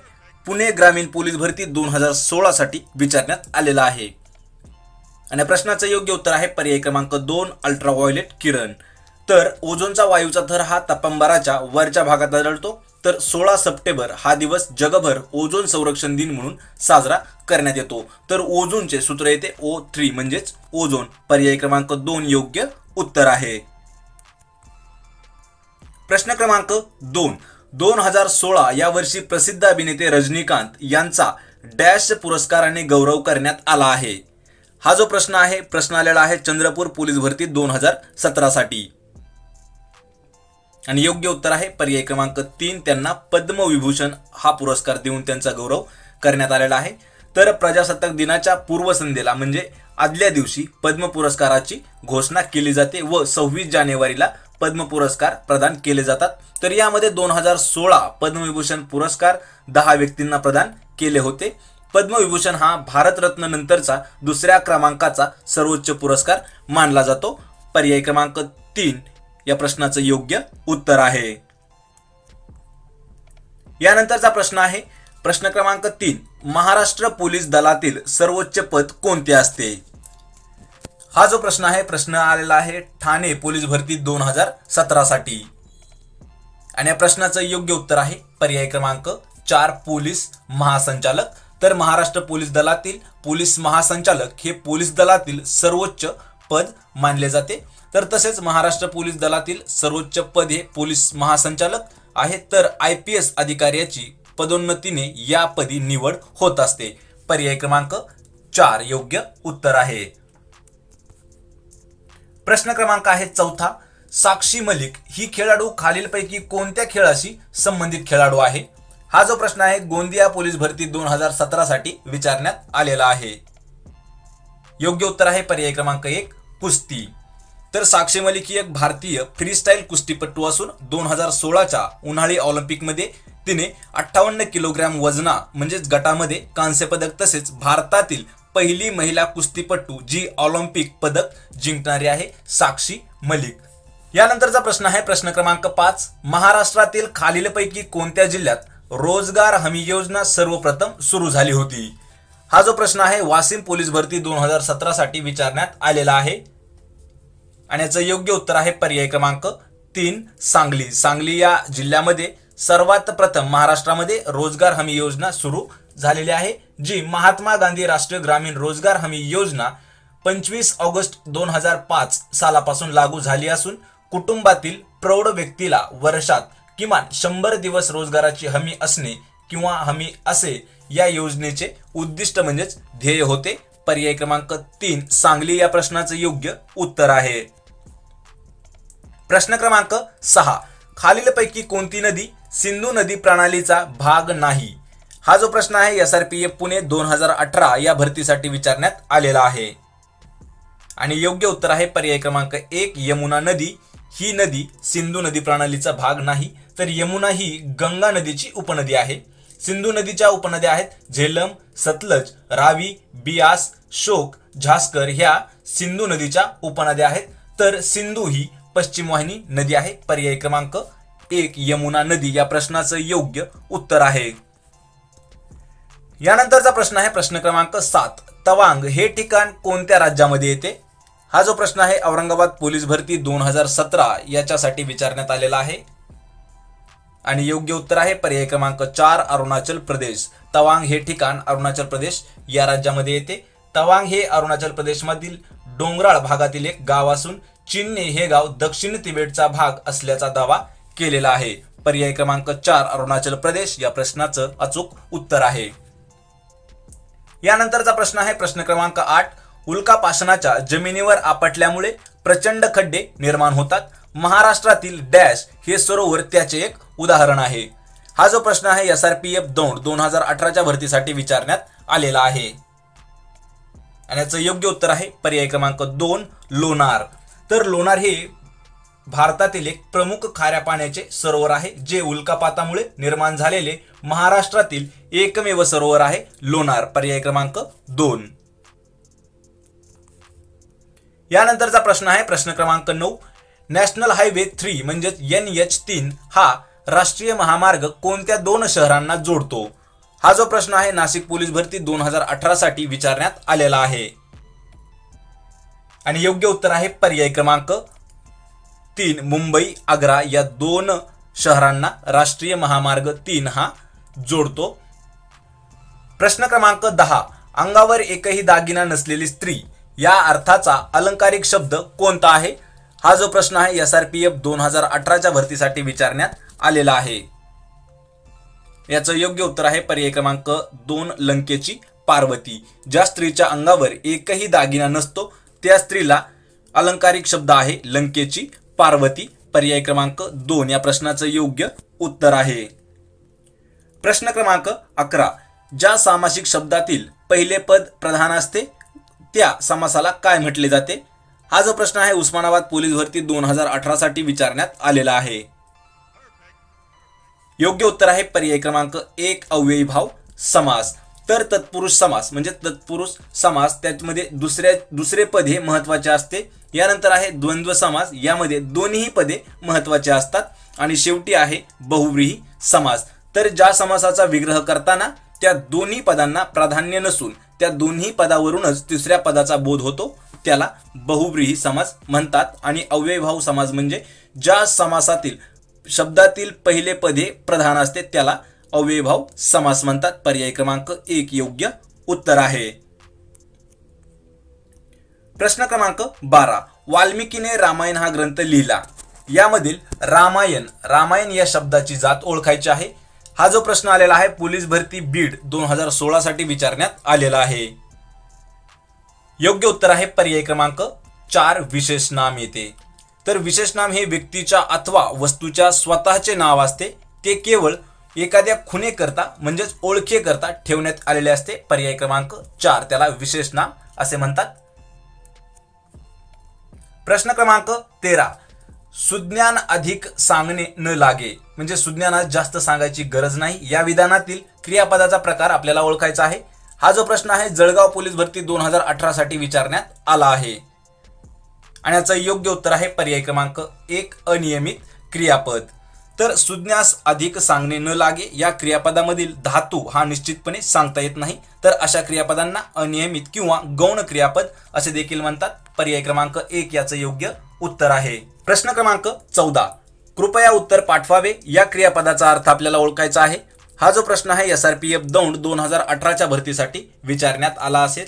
[SPEAKER 1] पुणे ग्रामीण पोलीस भरती 2016 साठी विचारण्यात आलेला आहे. आणि प्रश्नाचं योग्य उत्तर आहे पर्याय क्रमांक 2 अल्ट्राव्हायोलेट किरण. तर ओझोनचा वायूचा थर हा तापमानाच्या वरच्या भागात आढळतो. तर 16 सप्टेंबर हा दिवस जगभर ओझोन संरक्षण दिन म्हणून साजरा करण्यात येतो. तर ओझोनचे सूत्र येते O3 म्हणजेच ओझोन. पर्याय क्रमांक 2 योग्य उत्तर आहे. प्रश्न क्रमांक 2. 2016 या वर्षी प्रसिद्ध अभिनेते रजनीकांत यांचा डॅश पुरस्काराने गौरव करण्यात आला आहे. हा जो प्रश्न आहे प्रश्न आलेला आहे चंद्रपूर पोलीस भरती 2017 साठी. आणि योग्य उत्तर आहे पर्याय क्रमांक 3. त्यांना पद्मविभूषण हा पुरस्कार देऊन त्यांचा गौरव करण्यात आलेला आहे. तर प्रजासत्ताक दिनाच्या पूर्वसंध्येला म्हणजे आदल्या दिवशी पद्म पुरस्काराची घोषणा केली जाते व 26 जानेवारीला पद्म पुरस्कार प्रदान केले जातात. तर यामध्ये 2016 पद्मविभूषण पुरस्कार 10 व्यक्तींना प्रदान केले होते. पद्मविभूषण हा भारतरत्न नंतरचा दुसऱ्या क्रमांकाचा सर्वोच्च पुरस्कार मानला जातो. पर्याय क्रमांक 3 या प्रश्नाचं योग्य उत्तर आहे. यानंतरचा प्रश्न आहे प्रश्न क्रमांक 3. महाराष्ट्र पोलीस दलातील सर्वोच्च पद कोणते असते. हा जो प्रश्न आहे प्रश्न आलेला आहे ठाणे पोलीस भरती 2017 साठी. आणि या प्रश्नाचं योग्य उत्तर आहे पर्याय क्रमांक 4 पोलीस महासंचालक. तर महाराष्ट्र पोलीस दलातील पोलीस महासंचालक हे पोलीस दलातील सर्वोच्च पद मानले जाते. तर तसेच महाराष्ट्र पोलीस दलातील सर्वोच्च पद हे पोलीस महासंचालक आहे. तर IPS अधिकाऱ्याची पदोन्नतीने या पदी निवड होत असते. पर्याय क्रमांक 4 योग्य उत्तर आहे. प्रश्न क्रमांक आहे 4. साक्षी मलिक ही खेळाडू खालीलपैकी कोणत्या खेळाशी संबंधित खेळाडू आहे. हा जो प्रश्न आहे गोंदिया पोलीस भरती 2017 साठी विचारण्यात आलेला आहे. योग्य उत्तर आहे पर्याय क्रमांक 1 कुस्ती. तर साक्षी मलिक ही एक भारतीय फ्रीस्टाईल कुस्तीपटू असून 2016च्या उन्हाळी ऑलिम्पिकमध्ये तिने 58 किलोग्रॅम वजना म्हणजेच गटामध्ये कांस्य पदक तसेच भारतातील पहिली महिला कुस्तीपटू जी ऑलिम्पिक पदक जिंकणारी आहे साक्षी मलिक. यानंतरचा प्रश्न आहे प्रश्न क्रमांक 5. महाराष्ट्रातील खालीलपैकी कोणत्या जिल्ह्यात रोजगार हमी योजना सर्वप्रथम सुरू झाली होती? हा जो प्रश्न आहे वाशिम पोलीस भरती 2017 साठी विचारण्यात आलेला आहे आणि याचं योग्य उत्तर आहे पर्याय क्रमांक 3 सांगली. सांगली या जिल्ह्यामध्ये सर्वात प्रथम महाराष्ट्रामध्ये रोजगार हमी योजना सुरू झालेली आहे, जी महात्मा गांधी राष्ट्रीय ग्रामीण रोजगार हमी योजना 25 ऑगस्ट 2005 सालापासून लागू झाली असून कुटुंबातील प्रौढ व्यक्तीला वर्षात किमान 100 दिवस रोजगाराची हमी असणे किंवा हमी असे या योजनेचे उद्दिष्ट म्हणजेच ध्येय होते. पर्याय क्रमांक 3 सांगली या प्रश्नाचं योग्य उत्तर आहे. प्रश्न क्रमांक 6 खालीलपैकी कोणती नदी सिंधू नदी प्रणालीचा भाग नाही? हा जो प्रश्न आहे SRPF पुणे 2018 या भरतीसाठी विचारण्यात आलेला आहे आणि योग्य उत्तर आहे पर्याय क्रमांक 1 यमुना नदी. ही नदी सिंधू नदी प्रणालीचा भाग नाही, तर यमुना ही गंगा नदीची उपनदी आहे. सिंधू नदीच्या उपनद्या आहेत झेलम, सतलज, रावी, बियास, शोक, झास्कर ह्या सिंधू नदीच्या उपनद्या आहेत. तर सिंधू ही पश्चिम वाहिनी नदी आहे. पर्याय क्रमांक 1 यमुना नदी या प्रश्नाचं योग्य उत्तर आहे. यानंतरचा प्रश्न आहे प्रश्न क्रमांक 7 तवांग हे ठिकाण कोणत्या राज्यामध्ये येते? हा जो प्रश्न आहे औरंगाबाद पोलीस भरती 2017 याच्यासाठी विचारण्यात आलेला आहे आणि योग्य उत्तर आहे पर्याय क्रमांक 4 अरुणाचल प्रदेश. तवांग हे ठिकाण अरुणाचल प्रदेश या राज्यामध्ये येते. तवांग हे अरुणाचल प्रदेशमधील डोंगराळ भागातील एक गाव असून चीनने हे गाव दक्षिण तिबेटचा भाग असल्याचा दावा केलेला आहे. पर्याय क्रमांक 4 अरुणाचल प्रदेश या प्रश्नाचं अचूक उत्तर आहे. यानंतरचा प्रश्न आहे प्रश्न क्रमांक 8 उल्कापासनाच्या जमिनीवर आपटल्यामुळे प्रचंड खड्डे निर्माण होतात. महाराष्ट्रातील डॅश हे सरोवर त्याचे एक उदाहरण आहे. हा जो प्रश्न आहे SRPF दौंड 2018च्या भरतीसाठी विचारण्यात आलेला आहे आणि याचं योग्य उत्तर आहे पर्याय क्रमांक 2 लोणार. तर लोणार हे भारतातील एक प्रमुख खाऱ्या पाण्याचे सरोवर आहे, जे उल्कापातामुळे निर्माण झालेले महाराष्ट्रातील एकमेव सरोवर आहे लोणार. पर्याय क्रमांक 2. यानंतरचा प्रश्न आहे प्रश्न क्रमांक 9 नॅशनल हायवे 3 म्हणजेच NH3 हा राष्ट्रीय महामार्ग कोणत्या 2 शहरांना जोडतो? हा जो प्रश्न आहे नाशिक पोलीस भरती 2018 साठी विचारण्यात आलेला आहे आणि योग्य उत्तर आहे पर्याय क्रमांक 3 मुंबई आग्रा या 2 शहरांना राष्ट्रीय महामार्ग 3 हा जोडतो. प्रश्न क्रमांक 10 अंगावर एकही दागिना नसलेली स्त्री या अर्थाचा अलंकारिक शब्द कोणता आहे? हा जो प्रश्न आहे SRPF 2018च्या भरतीसाठी विचारण्यात आलेला आहे. याचं योग्य उत्तर आहे पर्याय क्रमांक 2 लंकेची पार्वती. ज्या स्त्रीच्या अंगावर एकही दागिना नसतो त्या स्त्रीला अलंकारिक शब्द आहे लंकेची पार्वती. पर्याय क्रमांक 2 या प्रश्नाचं योग्य उत्तर आहे. प्रश्न क्रमांक 11 ज्या सामासिक शब्दातील पहिले पद प्रधान असते त्या समासाला काय म्हटले जाते? हा जो प्रश्न आहे उस्मानाबाद पोलीस भरती 2018 साठी विचारण्यात आलेला आहे. योग्य उत्तर आहे पर्याय क्रमांक 1 अव्ययी भाव समास. तर तत्पुरुष समास म्हणजे तत्पुरुष समास त्यामध्ये दुसरे पद हे महत्वाचे असते. यानंतर आहे द्वंद्व समास, यामध्ये दोन्ही पदे महत्वाचे असतात आणि शेवटी आहे बहुव्रीही समास. तर ज्या समासाचा विग्रह करताना त्या दोन्ही पदांना प्राधान्य नसून त्या दोन्ही पदावरूनच तिसऱ्या पदाचा बोध होतो त्याला बहुव्रीही समास म्हणतात. आणि अव्ययीभाव समास म्हणजे ज्या समासातील शब्दातील पहिले पद हे प्रधान असते त्याला अव्ययीभाव समास म्हणतात. पर्याय क्रमांक 1 योग्य उत्तर आहे. प्रश्न क्रमांक 12 वाल्मिकीने रामायण हा ग्रंथ लिहिला. यामधील रामायण या शब्दाची जात ओळखायची आहे. हा जो प्रश्न आलेला आहे पोलीस भरती बीड 2016 साठी विचारण्यात आलेला आहे. योग्य उत्तर आहे पर्याय क्रमांक 4 विशेष नाम येते. तर विशेष नाम हे व्यक्तीच्या अथवा वस्तूच्या स्वतःचे नाव असते. ते केवळ एखाद्या खुणेकरता म्हणजेच ओळखीकरता ठेवण्यात आलेले असते. पर्याय क्रमांक 4 त्याला विशेष नाम असे म्हणतात. प्रश्न क्रमांक 13 सुज्ञान अधिक सांगणे न लागे म्हणजे सुज्ञानात जास्त सांगायची गरज नाही या विधानातील क्रियापदाचा प्रकार आपल्याला ओळखायचा आहे. हा जो प्रश्न आहे जळगाव पोलीस भरती 2018 साठी विचारण्यात आला आहे आणि याचं योग्य उत्तर आहे पर्याय क्रमांक 1 अनियमित क्रियापद. तर सुज्ञास अधिक सांगणे न लागे या क्रियापदामधील धातू हा निश्चितपणे सांगता येत नाही, तर अशा क्रियापदांना अनियमित किंवा गौण क्रियापद असे देखील म्हणतात. पर्याय क्रमांक 1 याचं योग्य उत्तर आहे. प्रश्न क्रमांक 14, कृपया उत्तर पाठवावे या क्रियापदाचा अर्थ आपल्याला ओळखायचा आहे. हा जो प्रश्न आहे SRPF दौंड 2018च्या भरतीसाठी विचारण्यात आला असेल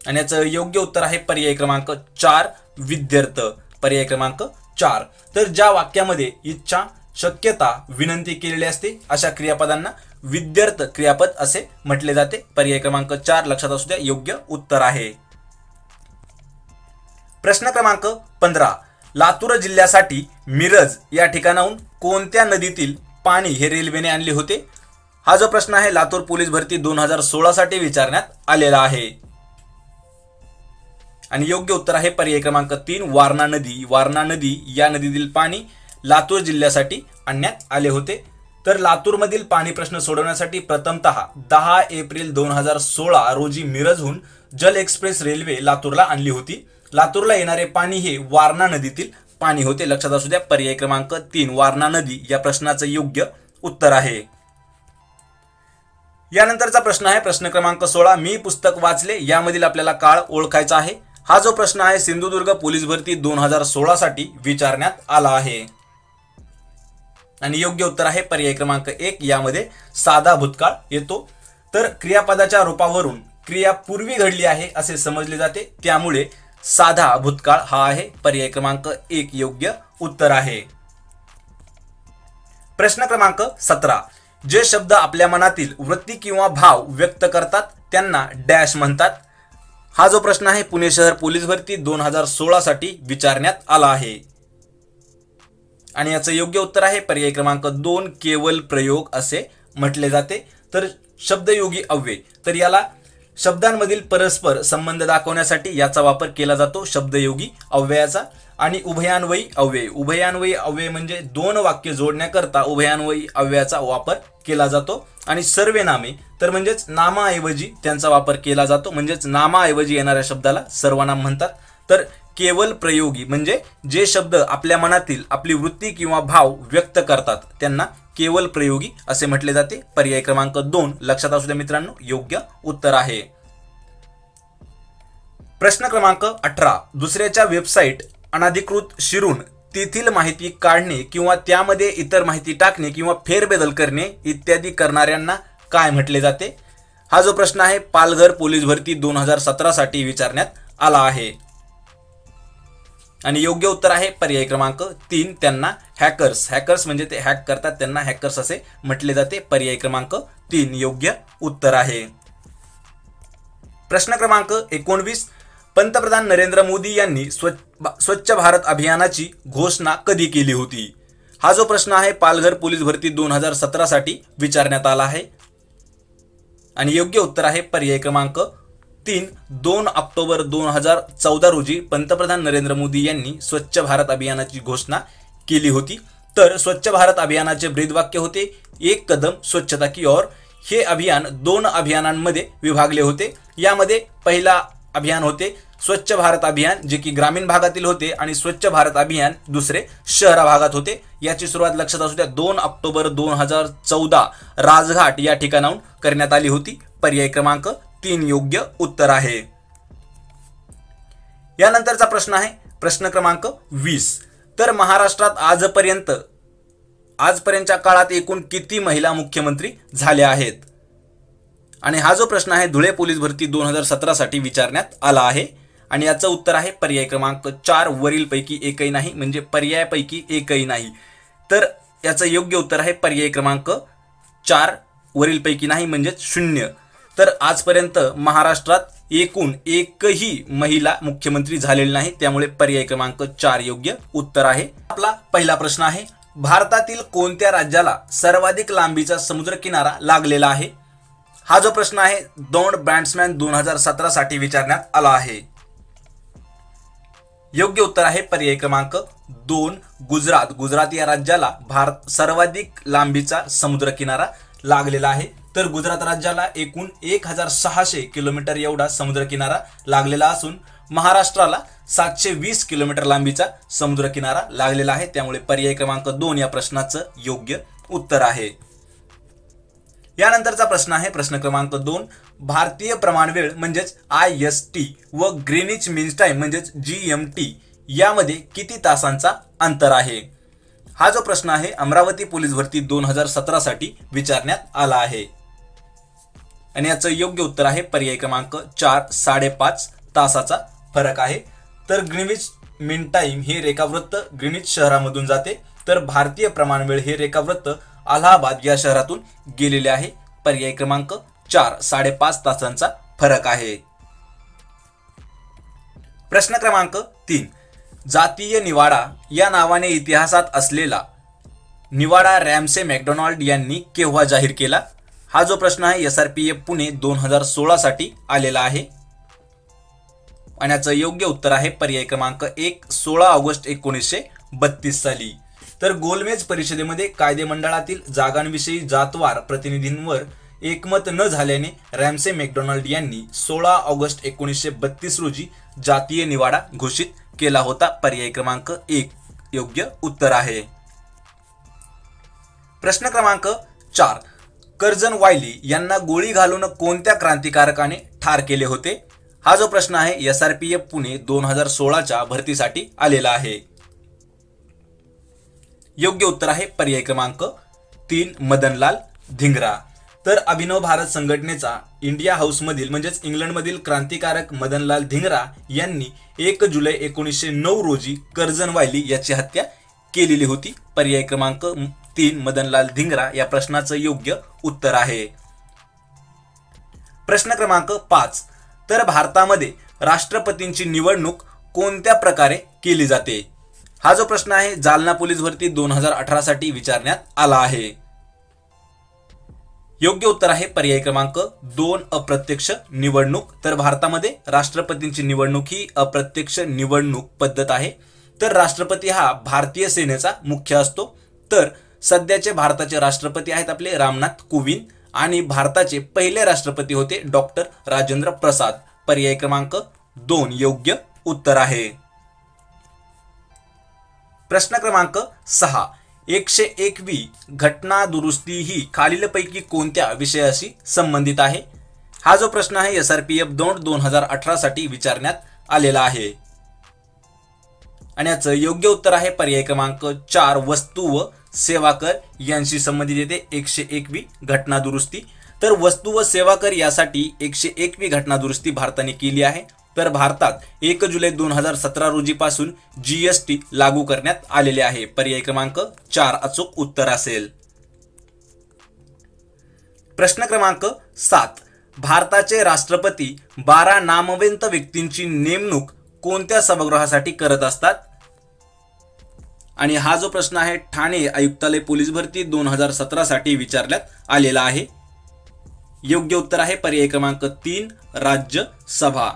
[SPEAKER 1] आणि याचं योग्य उत्तर आहे पर्याय क्रमांक 4 विद्यार्थ. पर्याय क्रमांक 4. तर ज्या वाक्यामध्ये इच्छा, शक्यता, विनंती केलेली असते अशा क्रियापदांना विद्यार्थ क्रियापद असे म्हटले जाते. पर्याय क्रमांक 4 लक्षात असू द्या, योग्य उत्तर आहे. प्रश्न क्रमांक 15, लातूर जिल्ह्यासाठी मिरज या ठिकाणाहून कोणत्या नदीतील पाणी हे रेल्वेने आणले होते? हा जो प्रश्न आहे लातूर पोलीस भरती 2016 साठी विचारण्यात आलेला आहे आणि योग्य उत्तर आहे पर्याय क्रमांक 3 वारणा नदी. वारणा नदी या नदीतील पाणी लातूर जिल्ह्यासाठी आणण्यात आले होते. तर लातूरमधील पाणी प्रश्न सोडवण्यासाठी प्रथमतः 10 एप्रिल 2016 रोजी मिरजहून जल एक्सप्रेस रेल्वे लातूरला आणली होती. लातूरला येणारे पाणी हे वारणा नदीतील पाणी होते. लक्षात असू द्या, पर्याय क्रमांक 3 वारणा नदी या प्रश्नाचं योग्य उत्तर आहे. यानंतरचा प्रश्न आहे प्रश्न क्रमांक 16, मी पुस्तक वाचले यामधील आपल्याला काळ ओळखायचा आहे. हा जो प्रश्न आहे सिंधुदुर्ग पोलीस भरती 2016 साठी विचारण्यात आला आहे आणि योग्य उत्तर आहे पर्याय क्रमांक 1. यामध्ये साधा भूतकाळ येतो. तर क्रियापदाच्या रूपावरून क्रिया पूर्वी घडली आहे असे समजले जाते, त्यामुळे साधा भूतकाळ हा आहे. पर्याय क्रमांक 1 योग्य उत्तर आहे. प्रश्न क्रमांक 17, जे शब्द आपल्या मनातील वृत्ती किंवा भाव व्यक्त करतात त्यांना डॅश म्हणतात. हा जो प्रश्न आहे पुणे शहर पोलीस भरती 2016 साठी विचारण्यात आला आहे आणि याचं योग्य उत्तर आहे पर्याय क्रमांक 2 केवल प्रयोग असे म्हटले जाते. तर शब्दयोगी अव्यय, तर याला शब्दांमधील परस्पर संबंध दाखवण्यासाठी याचा वापर केला जातो शब्दयोगी अव्ययाचा. आणि उभयान्वयी अव्यय, उभयान्वयी अव्यय म्हणजे दोन वाक्य जोडण्याकरता उभयान्वयी अव्ययाचा वापर केला जातो. आणि सर्वनामे तर म्हणजेच नामाऐवजी त्यांचा वापर केला जातो, म्हणजेच नामाऐवजी येणाऱ्या शब्दाला सर्वनाम म्हणतात. तर केवल प्रयोगी म्हणजे जे शब्द आपल्या मनातील आपली वृत्ती किंवा भाव व्यक्त करतात त्यांना केवल प्रयोगी असे म्हटले जाते. पर्याय क्रमांक 2 लक्षात असू द्या मित्रांनो, योग्य उत्तर आहे. प्रश्न क्रमांक 18, दुसऱ्याच्या वेबसाईट अनधिकृत शिरून तेथील माहिती काढणे किंवा त्यामध्ये इतर माहिती टाकणे किंवा फेरबदल करणे इत्यादी करणाऱ्यांना काय म्हटले जाते? हा जो प्रश्न आहे पालघर पोलीस भरती 2017 साठी विचारण्यात आला आहे आणि योग्य उत्तर आहे पर्याय क्रमांक 3 त्यांना हॅकर्स. हॅकर्स म्हणजे ते हॅक करतात त्यांना हॅकर्स असे म्हटले जाते. पर्याय क्रमांक 3 योग्य उत्तर आहे. प्रश्न क्रमांक 19, पंतप्रधान नरेंद्र मोदी यांनी स्वच्छ भारत अभियानाची घोषणा कधी केली होती? हा जो प्रश्न आहे पालघर पोलीस भरती 2017 साठी विचारण्यात आला आहे आणि योग्य उत्तर आहे पर्याय क्रमांक 3 2 ऑक्टोबर 2014 रोजी पंतप्रधान नरेंद्र मोदी यांनी स्वच्छ भारत अभियानाची घोषणा केली होती. तर स्वच्छ भारत अभियानाचे ब्रीदवाक्य होते एक कदम स्वच्छता की ओर. हे अभियान 2 अभियानांमध्ये विभागले होते. यामध्ये पहिला अभियान होते स्वच्छ भारत अभियान जे की ग्रामीण भागातील होते आणि स्वच्छ भारत अभियान दुसरे शहरा भागात होते. याची सुरुवात लक्षात असू द्या 2 ऑक्टोबर 2014 राजघाट या ठिकाणाहून करण्यात आली होती. पर्याय क्रमांक 3 योग्य उत्तर आहे. यानंतरचा प्रश्न आहे प्रश्न क्रमांक 20, तर महाराष्ट्रात आजपर्यंतच्या काळात एकूण किती महिला मुख्यमंत्री झाल्या आहेत? आणि हा जो प्रश्न आहे धुळे पोलीस भरती 2017 साठी विचारण्यात आला आहे आणि याचं उत्तर आहे पर्याय क्रमांक 4 वरीलपैकी एकही नाही, म्हणजे पर्यायापैकी एकही नाही. तर याचं योग्य उत्तर आहे पर्याय क्रमांक 4 वरीलपैकी नाही म्हणजेच 0. तर आजपर्यंत महाराष्ट्रात एकूण एकही महिला मुख्यमंत्री झालेली नाही, त्यामुळे पर्याय क्रमांक 4 योग्य उत्तर आहे. आपला पहिला प्रश्न आहे भारतातील कोणत्या राज्याला सर्वाधिक लांबीचा समुद्र किनारा लागलेला आहे? हा जो प्रश्न आहे दौंड बॅट्समॅन 2017 साठी विचारण्यात आला आहे. योग्य उत्तर आहे पर्याय क्रमांक 2 गुजरात. गुजरात या राज्याला सर्वाधिक लांबीचा समुद्र किनारा लागलेला आहे. तर गुजरात राज्याला एकूण 1600 किलोमीटर एवढा समुद्र किनारा लागलेला असून महाराष्ट्राला 720 किलोमीटर लांबीचा समुद्र किनारा लागलेला आहे, त्यामुळे पर्याय क्रमांक 2 या प्रश्नाचं योग्य उत्तर आहे। यानंतरचा प्रश्न आहे प्रश्न क्रमांक 2, भारतीय प्रमाण वेळ म्हणजेच IST व ग्रीनिच मीन टाइम म्हणजेच GMT यामध्ये किती तासांचा अंतर आहे? हा जो प्रश्न आहे अमरावती पोलीस भरती 2017 साठी विचारण्यात आला आहे आणि याचं योग्य उत्तर आहे पर्याय क्रमांक 4, 5.5 तासाचा फरक आहे। तर ग्रीनिच मीन टाइम हे रेखावृत्त ग्रीनिच शहरामधून जाते, तर भारतीय प्रमाण वेळ हे रेखावृत्त अलाहाबाद या शहरातून गेलेले आहे। पर्याय क्रमांक 4, 5.5 तासांचा फरक आहे। प्रश्न क्रमांक 3, जातीय निवाडा या नावाने इतिहासात असलेला निवाडा रॅमसे मॅकडोनाल्ड यांनी केव्हा जाहीर केला? हा जो प्रश्न आहे SRPF पुणे 2016 साठी आलेला आहे आणि याचं योग्य उत्तर आहे पर्याय क्रमांक 1, 16 ऑगस्ट 1932 साली। तर गोलमेज परिषदेमध्ये कायदेमंडळातील जागांविषयी जातवार प्रतिनिधींवर एकमत न झाल्याने रॅमसे मॅकडोनाल्ड यांनी 16 ऑगस्ट 1932 रोजी जातीय निवाडा घोषित केला होता। पर्याय क्रमांक 1 योग्य उत्तर आहे। प्रश्न क्रमांक 4, कर्जन वायली यांना गोळी घालून कोणत्या क्रांतिकारकाने ठार केले होते? हा जो प्रश्न आहे SRPF पुणे 2016च्या भरतीसाठी आलेला आहे। योग्य उत्तर आहे पर्याय क्रमांक 3, मदनलाल धिंगरा। तर अभिनव भारत संघटनेचा इंडिया हाऊस मधील म्हणजेच इंग्लंड मधील क्रांतिकारक मदनलाल धिंगरा यांनी 1 जुलै 1909 रोजी कर्जन वायली याची हत्या केलेली होती। पर्याय क्रमांक 3 मदनलाल धिंगरा या प्रश्नाचं योग्य उत्तर आहे। प्रश्न क्रमांक 5, तर भारतामध्ये राष्ट्रपतींची निवडणूक कोणत्या प्रकारे केली जाते? हा जो प्रश्न आहे जालना पोलीस भरती 2018 साठी विचारण्यात आला आहे। योग्य उत्तर आहे पर्याय क्रमांक 2 अप्रत्यक्ष निवडणूक। तर भारतामध्ये राष्ट्रपतींची निवडणूक ही अप्रत्यक्ष निवडणूक पद्धत आहे। तर राष्ट्रपती हा भारतीय सेनेचा मुख्य असतो। तर सध्याचे भारताचे राष्ट्रपती आहेत आपले रामनाथ कोविंद आणि भारताचे पहिले राष्ट्रपती होते डॉक्टर राजेंद्र प्रसाद। पर्याय क्रमांक 2 योग्य उत्तर आहे। प्रश्न क्रमांक 6, 101वी घटना दुरुस्ती ही खालीलपैकी कोणत्या विषयाशी संबंधित आहे? हा जो प्रश्न आहे SRPF 2018 साठी विचारण्यात आलेला आहे आणि याचं योग्य उत्तर आहे पर्याय क्रमांक 4 वस्तू व सेवा कर यांशी संबंधित येते 101वी घटना दुरुस्ती। तर वस्तू व सेवा कर यासाठी 101वी घटना दुरुस्ती भारताने केली आहे। तर भारतात 1 जुलै 2017 रोजी पासून GST लागू करण्यात आलेले आहे। पर्याय क्रमांक 4 अचूक उत्तर असेल। प्रश्न क्रमांक 7, भारताचे राष्ट्रपती 12 नामवंत व्यक्तींची नेमणूक कोणत्या सभागृहासाठी करत असतात? आणि हा जो प्रश्न आहे ठाणे आयुक्तालय पोलीस भरती 2017 साठी विचारण्यात आलेला आहे। योग्य उत्तर आहे पर्याय क्रमांक 3 राज्यसभा।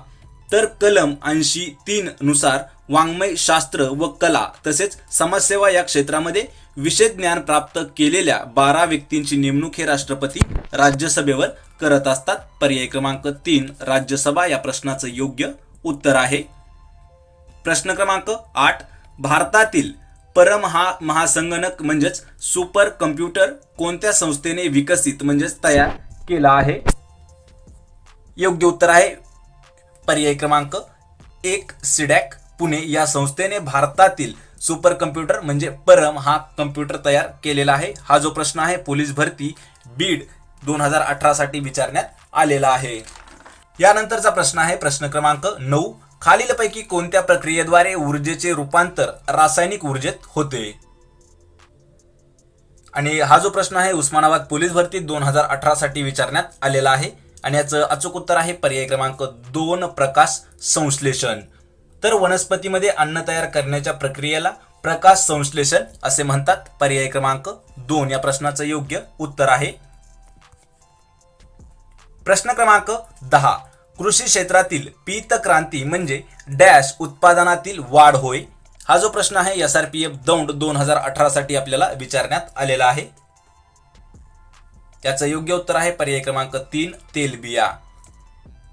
[SPEAKER 1] तर कलम 83 नुसार वाङ्मय शास्त्र व कला तसेच समाजसेवा या क्षेत्रामध्ये विशेष ज्ञान प्राप्त केलेल्या 12 व्यक्तींची नेमणूक हे राष्ट्रपती राज्यसभेवर करत असतात। पर्याय क्रमांक 3 राज्यसभा या प्रश्नाचं योग्य उत्तर आहे। प्रश्न क्रमांक 8, भारतातील परम हा महासंगणक म्हणजेच सुपर कम्प्युटर कोणत्या संस्थेने विकसित म्हणजेच तयार केला आहे? योग्य उत्तर आहे पर्याय क्रमांक 1 सिडॅक पुणे या संस्थेने भारतातील सुपर कम्प्युटर म्हणजे परम हा कम्प्युटर तयार केलेला आहे। हा जो प्रश्न आहे पोलीस भरती बीड 2018 साठी विचारण्यात आलेला आहे। यानंतरचा प्रश्न आहे प्रश्न क्रमांक 9, खालीलपैकी कोणत्या प्रक्रियेद्वारे ऊर्जेचे रूपांतर रासायनिक ऊर्जेत होते? आणि हा जो प्रश्न आहे उस्मानाबाद पोलीस भरती 2018 साठी विचारण्यात आलेला आहे आणि याचं अचूक उत्तर आहे पर्याय क्रमांक 2 प्रकाश संश्लेषण। तर वनस्पतीमध्ये अन्न तयार करण्याच्या प्रक्रियेला प्रकाश संश्लेषण असे म्हणतात। पर्याय क्रमांक 2 या प्रश्नाचं योग्य उत्तर आहे। प्रश्न क्रमांक 10, कृषी क्षेत्रातील पीत क्रांती म्हणजे डॅश उत्पादनातील वाढ होय। हा जो प्रश्न आहे SRPF दौंड 2018 साठी आपल्याला विचारण्यात आलेला आहे। त्याचं योग्य उत्तर आहे पर्याय क्रमांक 3 तेलबिया।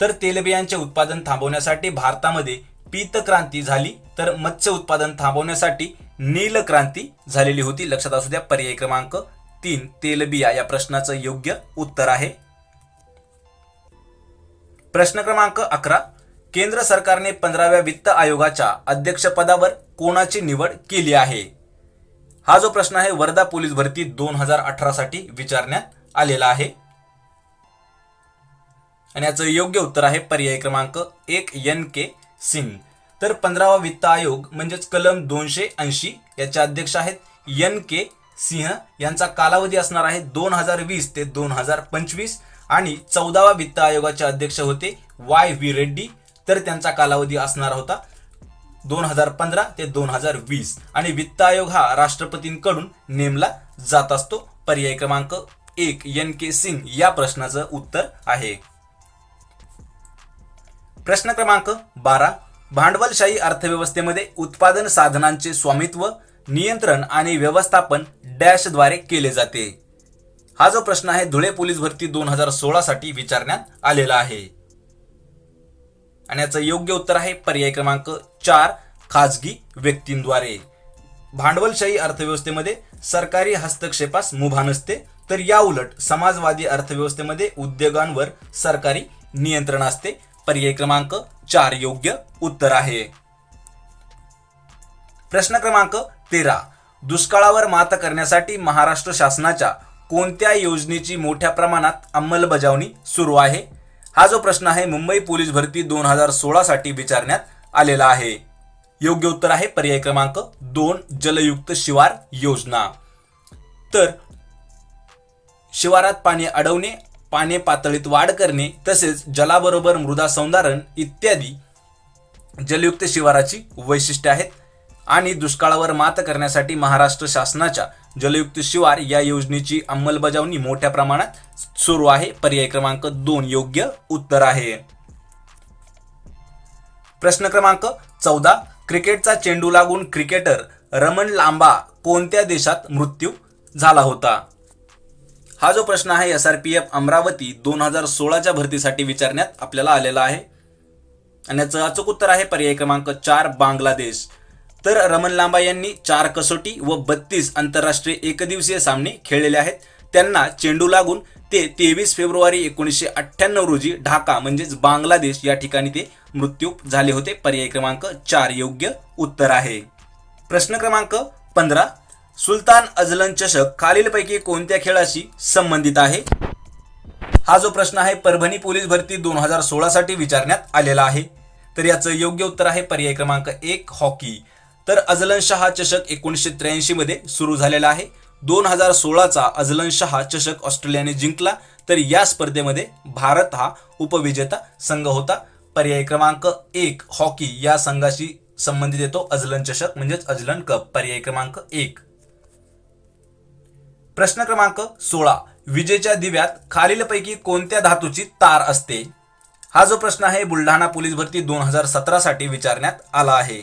[SPEAKER 1] तर तेलबियांचे उत्पादन थांबवण्यासाठी भारतामध्ये पीत क्रांती झाली तर मत्स्य उत्पादन थांबवण्यासाठी नील क्रांती झालेली होती. लक्षात असू द्या. पर्याय क्रमांक 3 तेलबिया या प्रश्नाचं योग्य उत्तर आहे. प्रश्न क्रमांक 11. केंद्र सरकारने 15व्या वित्त आयोगाच्या अध्यक्षपदावर कोणाची निवड केली आहे? हा जो प्रश्न आहे वर्धा पोलीस भरती 2018 साठी विचारण्यात आलेला आहे आणि याचं योग्य उत्तर आहे पर्याय क्रमांक 1 NK सिंग. तर 15वा वित्त आयोग म्हणजेच कलम 280 याचे अध्यक्ष आहेत NK सिंह. यांचा कालावधी असणार आहे 2020 ते 2025 आणि 14वा वित्त आयोगाचे अध्यक्ष होते YV रेड्डी. तर त्यांचा कालावधी असणार होता 2015 ते 2020 आणि वित्त आयोग हा राष्ट्रपतींकडून नेमला जात असतो. पर्याय क्रमांक 1 NK सिंग या प्रश्नाचं उत्तर आहे. प्रश्न क्रमांक 12. भांडवलशाही अर्थव्यवस्थेमध्ये उत्पादन साधनांचे स्वामित्व, नियंत्रण आणि व्यवस्थापन डॅशद्वारे केले जाते. हा जो प्रश्न आहे धुळे पोलीस भरती 2016 साठी विचारण्यात आलेला आहे आणि याचं योग्य उत्तर आहे पर्याय क्रमांक 4 खाजगी व्यक्तींद्वारे. भांडवलशाही अर्थव्यवस्थेमध्ये सरकारी हस्तक्षेपास मुभा नसते, तर या उलट समाजवादी अर्थव्यवस्थेमध्ये उद्योगांवर सरकारी नियंत्रण असते. पर्याय क्रमांक 4 योग्य उत्तर आहे. प्रश्न क्रमांक 13. दुष्काळावर मात करण्यासाठी महाराष्ट्र शासनाच्या कोणत्या योजनेची मोठ्या प्रमाणात अंमलबजावणी सुरू आहे? हा जो प्रश्न आहे मुंबई पोलीस भरती 2016 साठी विचारण्यात आलेला आहे. योग्य उत्तर आहे पर्याय क्रमांक 2 जलयुक्त शिवार योजना. तर शिवारात पाणी अडवणे, पाणी पातळीत वाढ करणे तसेच जलाबरोबर मृदा संधारण इत्यादी जलयुक्त शिवाराची वैशिष्ट्ये आहेत आणि दुष्काळावर मात करण्यासाठी महाराष्ट्र शासनाच्या जलयुक्त शिवार या योजनेची अंमलबजावणी मोठ्या प्रमाणात सुरू आहे. पर्याय क्रमांक 2 योग्य उत्तर आहे. प्रश्न क्रमांक 14. क्रिकेटचा चेंडू लागून क्रिकेटर रमण लांबा कोणत्या देशात मृत्यू झाला होता? हा जो प्रश्न आहे SRPF अमरावती 2016च्या भरतीसाठी विचारण्यात आपल्याला आलेला आहे आणि याचं अचूक उत्तर आहे पर्याय क्रमांक 4 बांगलादेश. तर रमण लांबा यांनी 4 कसोटी व 32 आंतरराष्ट्रीय एकदिवसीय सामने खेळलेले आहेत. त्यांना चेंडू लागून ते 23 फेब्रुवारी 1998 रोजी ढाका म्हणजेच बांगलादेश या ठिकाणी ते मृत्यू झाले होते. पर्याय क्रमांक 4 योग्य उत्तर आहे. प्रश्न क्रमांक 15. सुलतान अझलन चषक खालीलपैकी कोणत्या खेळाशी संबंधित आहे? हा जो प्रश्न आहे परभणी पोलीस भरती 2016 साठी विचारण्यात आलेला आहे. तर याचं योग्य उत्तर आहे पर्याय क्रमांक 1 हॉकी. तर अझलन शाह चषक 1983 मध्ये सुरू झालेला आहे. 2016चा अझलन शाह चषक ऑस्ट्रेलियाने जिंकला. तर या स्पर्धेमध्ये भारत हा उपविजेता संघ होता. पर्याय क्रमांक 1 हॉकी या संघाशी संबंधित येतो अझलन चषक म्हणजेच अझलन कप. पर्याय क्रमांक 1. प्रश्न क्रमांक 16. विजेच्या दिव्यात खालीलपैकी कोणत्या धातूची तार असते? हा जो प्रश्न आहे बुलढाणा पोलीस भरती 2017 साठी विचारण्यात आला आहे.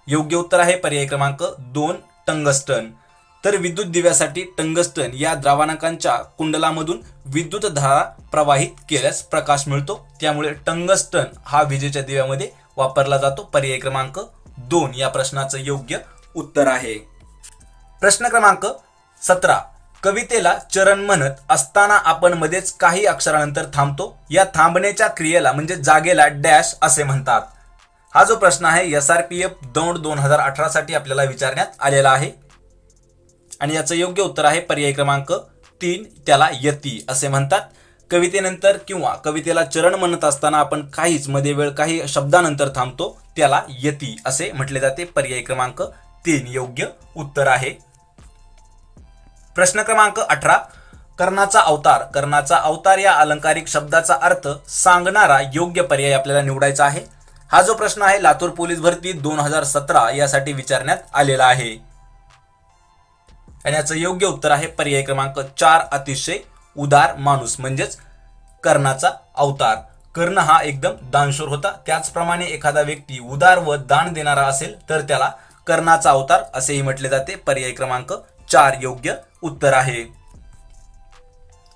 [SPEAKER 1] योग्य उत्तर आहे पर्याय क्रमांक 2 टंगस्टन. तर विद्युत दिव्यासाठी टंगस्टन या द्रावणांकांच्या कुंडलामधून विद्युत धारा प्रवाहित केल्यास प्रकाश मिळतो. त्यामुळे टंगस्टन हा विजेच्या दिव्यामध्ये वापरला जातो. पर्याय क्रमांक 2 या प्रश्नाचं योग्य उत्तर आहे. प्रश्न क्रमांक 17. कवितेला चरण म्हणत असताना आपण मध्येच काही अक्षरानंतर थांबतो. या थांबण्याच्या क्रियेला म्हणजे जागेला डॅश असे म्हणतात. हा जो प्रश्न आहे SRPF दौंड 2018 साठी आपल्याला विचारण्यात आलेला आहे आणि याचं योग्य उत्तर आहे पर्याय क्रमांक 3 त्याला यती असे म्हणतात. कवितेनंतर किंवा कवितेला चरण म्हणत असताना आपण काहीच मध्ये वेळ काही शब्दानंतर थांबतो त्याला यती असे म्हटले जाते. पर्याय क्रमांक 3 योग्य उत्तर आहे. प्रश्न क्रमांक 18. कर्णाचा अवतार. कर्णाचा अवतार या अलंकारिक शब्दाचा अर्थ सांगणारा योग्य पर्याय आपल्याला निवडायचा आहे. हा जो प्रश्न आहे लातूर पोलीस भरती 2017 यासाठी विचारण्यात आलेला आहे आणि याचं योग्य उत्तर आहे पर्याय क्रमांक 4 अतिशय उदार माणूस म्हणजेच कर्णाचा अवतार. कर्ण हा एकदम दानशूर होता. त्याचप्रमाणे एखादा व्यक्ती उदार व दान देणारा असेल तर त्याला कर्णाचा अवतार असेही म्हटले जाते. पर्याय क्रमांक 4 योग्य उत्तर आहे.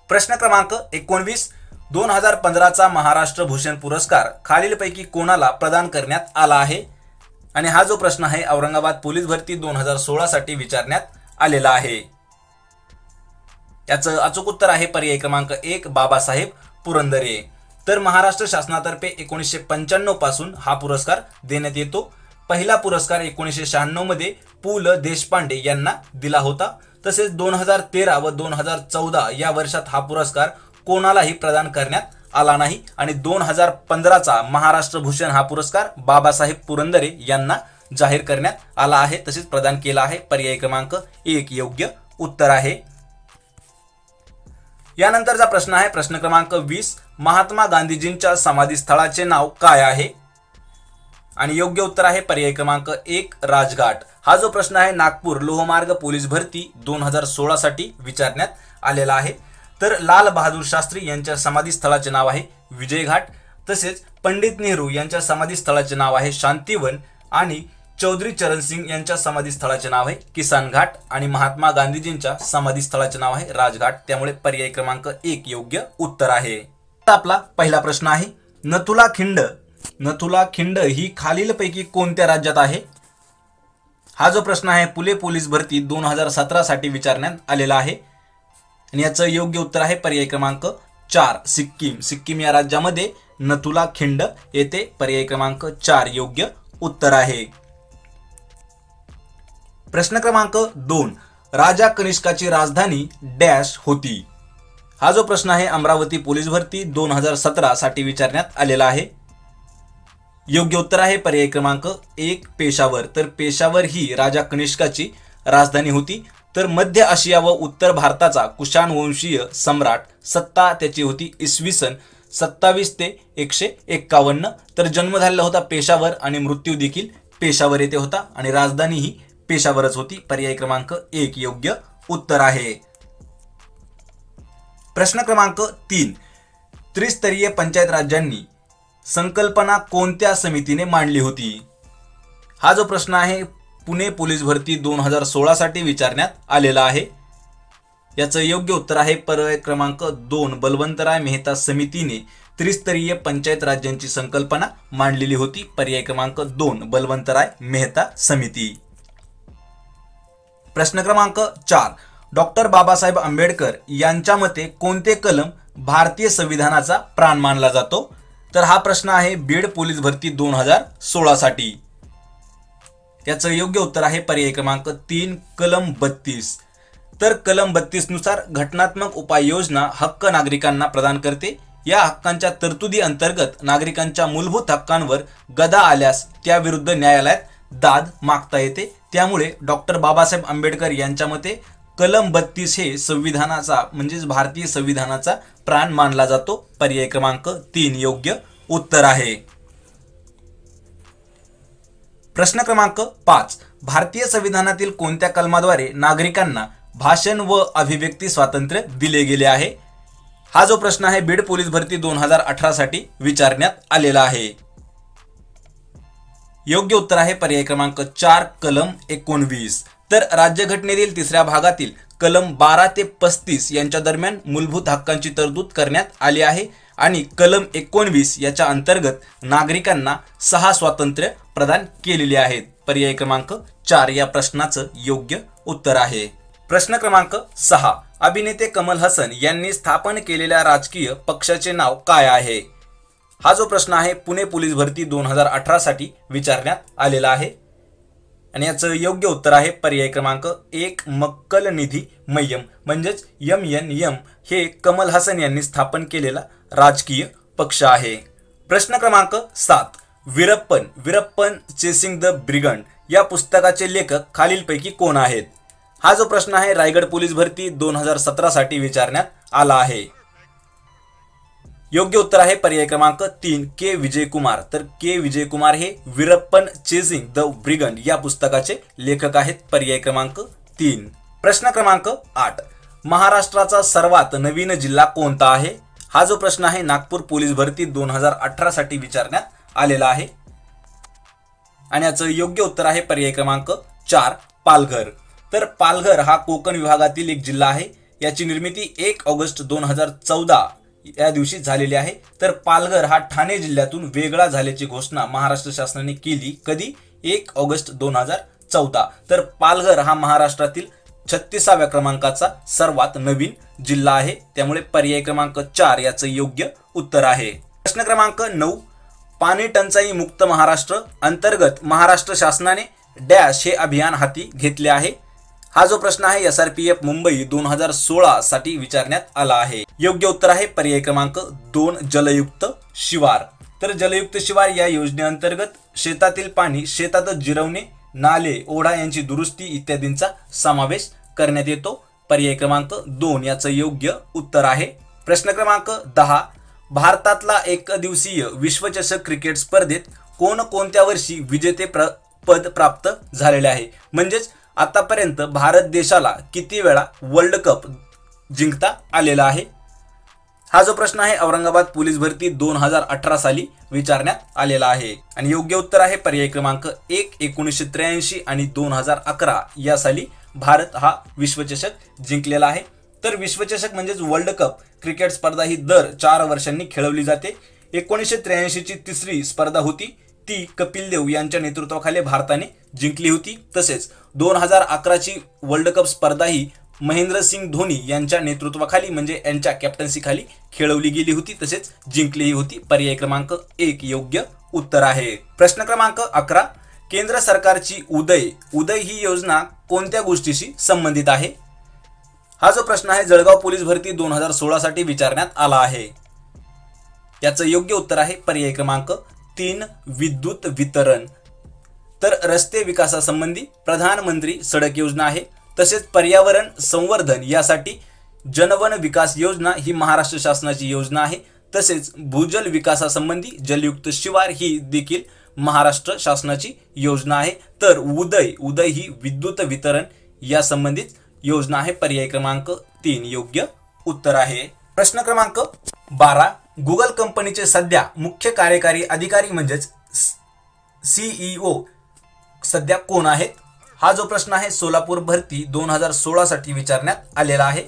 [SPEAKER 1] प्रश्न क्रमांक 19. 2015चा महाराष्ट्र भूषण पुरस्कार खालीलपैकी कोणाला प्रदान करण्यात आला आहे? आणि हा जो प्रश्न आहे औरंगाबाद पोलीस भरती 2016 साठी विचारण्यात आलेला आहे. याचं अचूक उत्तर आहे पर्याय क्रमांक 1 बाबासाहेब पुरंदरे. तर महाराष्ट्र शासनातर्फे 1995 पासून हा पुरस्कार देण्यात येतो. पहिला पुरस्कार 1996 मध्ये पु ल देशपांडे यांना दिला होता. तसेच 2013 व 2014 या वर्षात हा पुरस्कार कोणालाही प्रदान करण्यात आला नाही आणि 2015चा महाराष्ट्र भूषण हा पुरस्कार बाबासाहेब पुरंदरे यांना जाहीर करण्यात आला आहे, तसेच प्रदान केला आहे. पर्याय क्रमांक 1 योग्य उत्तर आहे. यानंतरचा प्रश्न आहे प्रश्न क्रमांक 20. महात्मा गांधीजींच्या समाधीस्थळाचे नाव काय आहे? आणि योग्य उत्तर आहे पर्याय क्रमांक 1 राजघाट. हा जो प्रश्न आहे नागपूर लोहमार्ग पोलीस भरती 2016 साठी विचारण्यात आलेला आहे. तर लाल बहादूर शास्त्री यांच्या समाधीस्थळाचे नाव आहे विजय घाट. तसेच पंडित नेहरू यांच्या समाधीस्थळाचे नाव आहे शांतिवन आणि चौधरी चरण सिंग यांच्या समाधीस्थळाचे नाव आहे किसान घाट आणि महात्मा गांधीजींच्या समाधीस्थळाचे नाव आहे राजघाट. त्यामुळे पर्याय क्रमांक 1 योग्य उत्तर आहे. आपला पहिला प्रश्न आहे नथुला खिंड ही खालीलपैकी कोणत्या राज्यात आहे? हा जो प्रश्न आहे पुणे पोलीस भरती 2017 साठी विचारण्यात आलेला आहे आणि याचं योग्य उत्तर आहे पर्याय क्रमांक 4 सिक्कीम या राज्यामध्ये नथुला खिंड येथे. पर्याय क्रमांक 4 योग्य उत्तर आहे. प्रश्न क्रमांक 2. राजा कनिष्काची राजधानी डॅश होती? हा जो प्रश्न आहे अमरावती पोलीस भरती 2017 साठी विचारण्यात आलेला आहे. योग्य उत्तर आहे पर्याय क्रमांक 1 पेशावर. तर पेशावर ही राजा कनिष्काची राजधानी होती. तर मध्य आशिया व उत्तर भारताचा कुशाण वंशीय सम्राट सत्ता त्याची होती इसवी सन 27 ते 151. तर जन्म झालेला होता पेशावर आणि मृत्यू देखील पेशावर येथे होता आणि राजधानी ही पेशावरच होती. पर्याय क्रमांक 1 योग्य उत्तर आहे. प्रश्न क्रमांक 3. त्रिस्तरीय पंचायत राज्यांनी संकल्पना कोणत्या समितीने मांडली होती? हा जो प्रश्न आहे पुणे पोलीस भरती 2016 साठी विचारण्यात आलेला आहे. याचं योग्य उत्तर आहे पर्याय क्रमांक 2 बलवंतराय मेहता समितीने त्रिस्तरीय पंचायत राज्यांची संकल्पना मांडलेली होती. पर्याय क्रमांक 2 बलवंतराय मेहता समिती. प्रश्न क्रमांक 4. डॉक्टर बाबासाहेब आंबेडकर यांच्या मते कोणते कलम भारतीय संविधानाचा प्राण मानला जातो? तर हा प्रश्न आहे बीड पोलीस भरती 2016 साठी. याचं योग्य उत्तर आहे पर्याय क्रमांक 3 कलम 32. तर कलम 32 नुसार घटनात्मक उपाययोजना हक्क नागरिकांना प्रदान करते. या हक्कांच्या तरतुदी अंतर्गत नागरिकांच्या मूलभूत हक्कांवर गदा आल्यास त्याविरुद्ध न्यायालयात दाद मागता येते. त्यामुळे डॉक्टर बाबासाहेब आंबेडकर यांच्या मते कलम 32 हे संविधानाचा म्हणजेच भारतीय संविधानाचा प्राण मानला जातो. पर्याय क्रमांक 3 योग्य उत्तर आहे. प्रश्न क्रमांक 5. भारतीय संविधानातील कोणत्या कलमाद्वारे नागरिकांना भाषण व अभिव्यक्ती स्वातंत्र्य दिले गेले आहे? हा जो प्रश्न आहे बीड पोलीस भरती 2018 साठी विचारण्यात आलेला आहे. योग्य उत्तर आहे पर्याय क्रमांक 4 कलम 19. तर राज्यघटनेतील 3ऱ्या भागातील कलम 12 ते 35 यांच्या दरम्यान मूलभूत हक्कांची तरतूद करण्यात आली आहे आणि कलम 19 याच्या अंतर्गत नागरिकांना 6 स्वातंत्र्य प्रदान केलेले आहेत. पर्याय क्रमांक 4 या प्रश्नाचं योग्य उत्तर आहे. प्रश्न क्रमांक 6. अभिनेते कमल हसन यांनी स्थापन केलेल्या राजकीय पक्षाचे नाव काय आहे? हा जो प्रश्न आहे पुणे पोलीस भरती 2018 साठी विचारण्यात आलेला आहे आणि याचं योग्य उत्तर आहे पर्याय क्रमांक 1 मक्कल निधी मय्यम म्हणजेच MNM हे कमल हसन यांनी स्थापन केलेला राजकीय पक्ष आहे. प्रश्न क्रमांक 7. वीरप्पन चेसिंग द ब्रिगंड या पुस्तकाचे लेखक खालीलपैकी कोण आहेत? हा जो प्रश्न आहे रायगड पोलीस भरती 2017 साठी विचारण्यात आला आहे. योग्य उत्तर आहे पर्याय क्रमांक 3 के विजयकुमार. तर के विजयकुमार हे वीरप्पन चेसिंग द ब्रिगंड या पुस्तकाचे लेखक आहेत. पर्याय क्रमांक 3. प्रश्न क्रमांक 8. महाराष्ट्राचा सर्वात नवीन जिल्हा कोणता आहे? हा जो प्रश्न आहे नागपूर पोलीस भरती 2018 साठी विचारण्यात आलेला आहे आणि याचं योग्य उत्तर आहे पर्याय क्रमांक 4 पालघर. तर पालघर हा कोकण विभागातील एक जिल्हा आहे. याची निर्मिती 1 ऑगस्ट 2014 या दिवशी झालेली आहे। तर पालघर हा ठाणे जिल्ह्यातून वेगळा झाल्याची घोषणा महाराष्ट्र शासनाने केली कधी? 1 ऑगस्ट 2014। तर पालघर हा महाराष्ट्रातील 36व्या क्रमांकाचा सर्वात नवीन जिल्हा आहे, त्यामुळे पर्याय क्रमांक 4 याचं योग्य उत्तर आहे। प्रश्न क्रमांक 9, पाणी टंचाई मुक्त महाराष्ट्र अंतर्गत महाराष्ट्र शासनाने डॅश हे अभियान हाती घेतले आहे। हा जो प्रश्न आहे SRPF मुंबई 2016 साठी विचारण्यात आला आहे। योग्य उत्तर आहे पर्याय क्रमांक 2 जलयुक्त शिवार। तर जलयुक्त शिवार या योजनेअंतर्गत शेतातील पाणी शेतातच जिरवणे, नाले, ओढा यांची दुरुस्ती इत्यादींचा समावेश करण्यात येतो। पर्याय क्रमांक 2 याचं योग्य उत्तर आहे। प्रश्न क्रमांक 10, भारतातला एकदिवसीय विश्वचषक क्रिकेट स्पर्धेत कोणत्या वर्षी विजेते पद प्राप्त झालेले आहे? म्हणजेच आतापर्यंत भारत देशाला किती वेळा वर्ल्ड कप जिंकता आलेला आहे? हा जो प्रश्न आहे औरंगाबाद पोलीस भरती 2018 साली विचारण्यात आलेला आहे आणि योग्य उत्तर आहे पर्याय क्रमांक 1 1983 आणि 2011 या साली भारत हा विश्वचषक जिंकलेला आहे। तर विश्वचषक म्हणजेच वर्ल्ड कप क्रिकेट स्पर्धा ही दर 4 वर्षांनी खेळवली जाते। 1983 ची तिसरी स्पर्धा होती, ती कपिल देव यांच्या नेतृत्वाखाली भारताने जिंकली होती। तसेच 2011 ची वर्ल्ड कप स्पर्धा ही महेंद्रसिंग धोनी यांच्या नेतृत्वाखाली म्हणजे यांच्या कॅप्टन्सी खाली खेळवली गेली होती, तसेच जिंकली होती। पर्याय क्रमांक 1 योग्य उत्तर आहे। प्रश्न क्रमांक 11, केंद्र सरकारची उदय ही योजना कोणत्या गोष्टीशी संबंधित आहे? हा जो प्रश्न आहे जळगाव पोलीस भरती 2016 साठी विचारण्यात आला आहे। याचं योग्य उत्तर आहे पर्याय क्रमांक 3 विद्युत वितरण। तर रस्ते विकासासंबंधी प्रधानमंत्री सडक योजना आहे, तसेच पर्यावरण संवर्धन यासाठी जनवन विकास योजना ही महाराष्ट्र शासनाची योजना आहे, तसेच भूजल विकासासंबंधी जलयुक्त शिवार ही देखील महाराष्ट्र शासनाची योजना आहे। तर उदय ही विद्युत वितरण या संबंधित योजना आहे। पर्याय क्रमांक 3 योग्य उत्तर आहे। प्रश्न क्रमांक 12, गुगल कंपनीचे सध्या मुख्य कार्यकारी अधिकारी म्हणजेच CEO सध्या कोण आहेत? हा जो प्रश्न आहे सोलापूर भरती 2016 साठी विचारण्यात आलेला आहे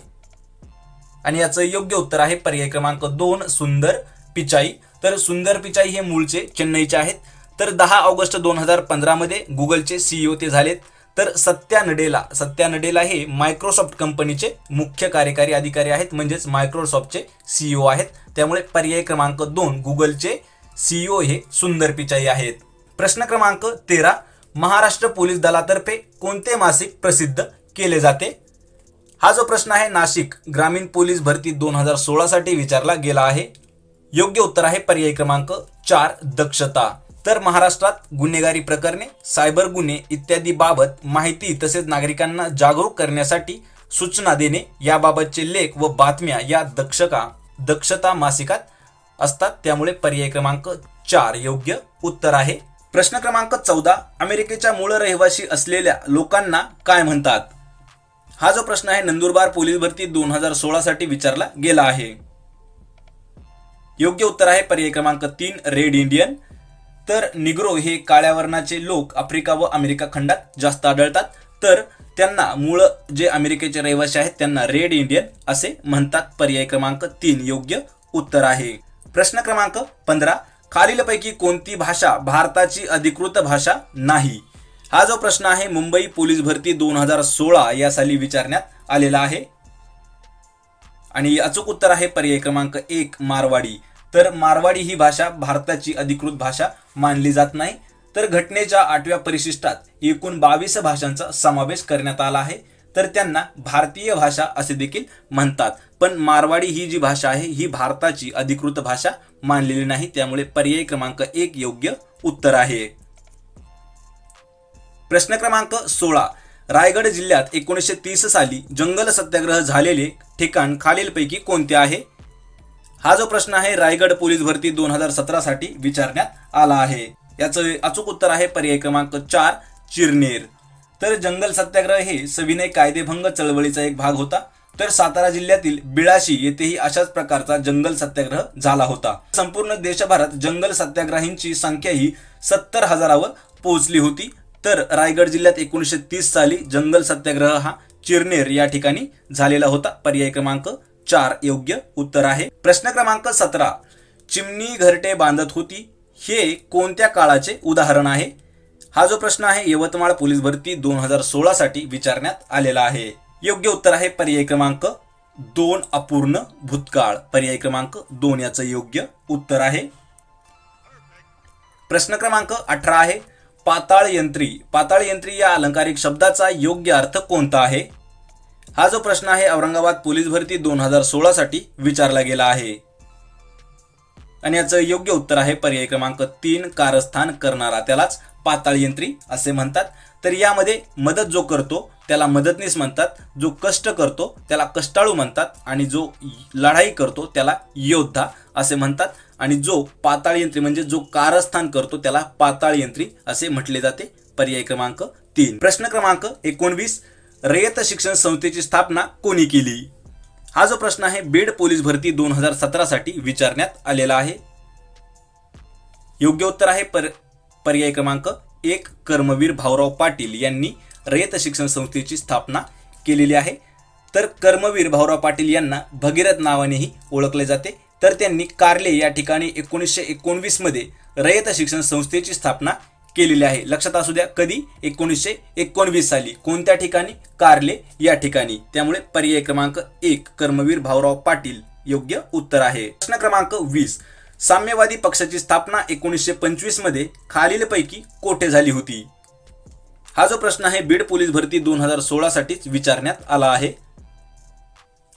[SPEAKER 1] आणि याचं योग्य उत्तर आहे पर्याय क्रमांक 2 सुंदर पिचाई। तर सुंदर पिचाई हे मूळचे चेन्नईचे आहेत। तर 10 ऑगस्ट 2015 मध्ये गुगलचे CEO ते झालेत। तर सत्या नडेला हे मायक्रोसॉफ्ट कंपनीचे मुख्य कार्यकारी अधिकारी आहेत, म्हणजेच मायक्रोसॉफ्टचे CEO आहेत। त्यामुळे पर्याय क्रमांक 2 गुगलचे CEO हे सुंदर पिचाई आहेत। प्रश्न क्रमांक 13, महाराष्ट्र पोलीस दलातर्फे कोणते मासिक प्रसिद्ध केले जाते? हा जो प्रश्न आहे नाशिक ग्रामीण पोलीस भरती 2016 साठी विचारला गेला आहे। योग्य उत्तर आहे पर्याय क्रमांक 4 दक्षता। तर महाराष्ट्रात गुन्हेगारी प्रकरणे, सायबर गुन्हे इत्यादी बाबत माहिती तसेच नागरिकांना जागरूक करण्यासाठी सूचना देणे याबाबतचे लेख व बातम्या या दक्षता मासिकात असतात। त्यामुळे पर्याय क्रमांक 4 योग्य उत्तर आहे। प्रश्न क्रमांक 14, अमेरिकेच्या मूळ रहिवासी असलेल्या लोकांना काय म्हणतात? हा जो प्रश्न आहे नंदुरबार पोलीस भरती 2016 साठी विचारला गेला आहे। योग्य उत्तर आहे पर्याय क्रमांक 3 रेड इंडियन। तर निग्रो हे काळ्या वर्णाचे लोक आफ्रिका व अमेरिका खंडात जास्त आढळतात, तर त्यांना मूळ जे अमेरिकेचे रहिवासी आहेत त्यांना रेड इंडियन असे म्हणतात। पर्याय क्रमांक 3 योग्य उत्तर आहे। प्रश्न क्रमांक 15, खालीलपैकी कोणती भाषा भारताची अधिकृत भाषा नाही? हा जो प्रश्न आहे मुंबई पोलीस भरती 2016 या साली विचारण्यात आलेला आहे आणि अचूक उत्तर आहे पर्याय क्रमांक 1 मारवाडी। तर मारवाडी ही भाषा भारताची अधिकृत भाषा मानली जात नाही। तर घटनेच्या 8व्या परिशिष्टात एकूण 22 भाषांचा समावेश करण्यात आला आहे, तर त्यांना भारतीय भाषा असे देखील म्हणतात। पण मारवाडी ही जी भाषा आहे ही भारताची अधिकृत भाषा मानलेली नाही, त्यामुळे पर्याय क्रमांक 1 योग्य उत्तर आहे। प्रश्न क्रमांक 16, रायगड जिल्ह्यात 1930 साली जंगल सत्याग्रह झालेले ठिकाण खालीलपैकी कोणते आहे? हा जो प्रश्न आहे रायगड पोलीस भरती 2017 साठी विचारण्यात आला आहे। याचं अचूक उत्तर आहे पर्याय क्रमांक 4 चिरनेर। तर जंगल सत्याग्रह हे सविनय कायदेभंग चळवळीचा एक भाग होता। तर सातारा जिल्ह्यातील बिळाशी येथेही अशाच प्रकारचा जंगल सत्याग्रह झाला होता। संपूर्ण देशभरात जंगल सत्याग्रहींची संख्या ही 70,000वर पोहोचली होती। तर रायगड जिल्ह्यात 1930 साली जंगल सत्याग्रह हा चिरनेर या ठिकाणी झालेला होता। पर्याय क्रमांक 4 योग्य उत्तर आहे। प्रश्न क्रमांक 17, चिमणी घरटे बांधत होती हे कोणत्या काळाचे उदाहरण आहे? हा जो प्रश्न आहे यवतमाळ पोलीस भरती 2016 साठी विचारण्यात आलेला आहे। योग्य उत्तर आहे पर्याय क्रमांक 2 अपूर्ण भूतकाळ। पर्याय क्रमांक 2 याचं योग्य उत्तर आहे। प्रश्न क्रमांक 18 आहे पाताळ यंत्री। पाताळ यंत्री या अलंकारिक शब्दाचा योग्य अर्थ कोणता आहे? हा जो प्रश्न आहे औरंगाबाद पोलीस भरती 2016 साठी विचारला गेला आहे आणि याचं योग्य उत्तर आहे पर्याय क्रमांक 3 कारस्थान करणारा, त्यालाच पाताळ यंत्री असे म्हणतात। तर यामध्ये मदत जो करतो त्याला मदतनीस म्हणतात, जो कष्ट करतो त्याला कष्टाळू म्हणतात आणि जो लढाई करतो त्याला योद्धा असे म्हणतात आणि जो पाताळ यंत्री म्हणजे जो कारस्थान करतो त्याला पाताळ यंत्री असे म्हटले जाते। पर्याय क्रमांक 3। प्रश्न क्रमांक 19, रयत शिक्षण संस्थेची स्थापना कोणी केली? हा जो प्रश्न आहे बीड पोलीस भरती 2017 साठी विचारण्यात आलेला आहे। योग्य उत्तर आहे पर्याय क्रमांक 1 कर्मवीर भाऊराव पाटील यांनी रयत शिक्षण संस्थेची स्थापना केलेली आहे। तर कर्मवीर भाऊराव पाटील यांना भगीरथ नावानेही ओळखले जाते। तर त्यांनी कार्ले या ठिकाणी 1919 मध्ये रयत शिक्षण संस्थेची स्थापना केलेली आहे। लक्षात असू द्या कधी 1919 साली, कोणत्या ठिकाणी? कार्ले या ठिकाणी। त्यामुळे पर्याय क्रमांक 1 कर्मवीर भाऊराव पाटील योग्य उत्तर आहे। प्रश्न क्रमांक 20, साम्यवादी पक्षाची स्थापना 1925 मध्ये खालीलपैकी कोठे झाली होती? हा जो प्रश्न आहे बीड पोलीस भरती 2016 साठीच विचारण्यात आला आहे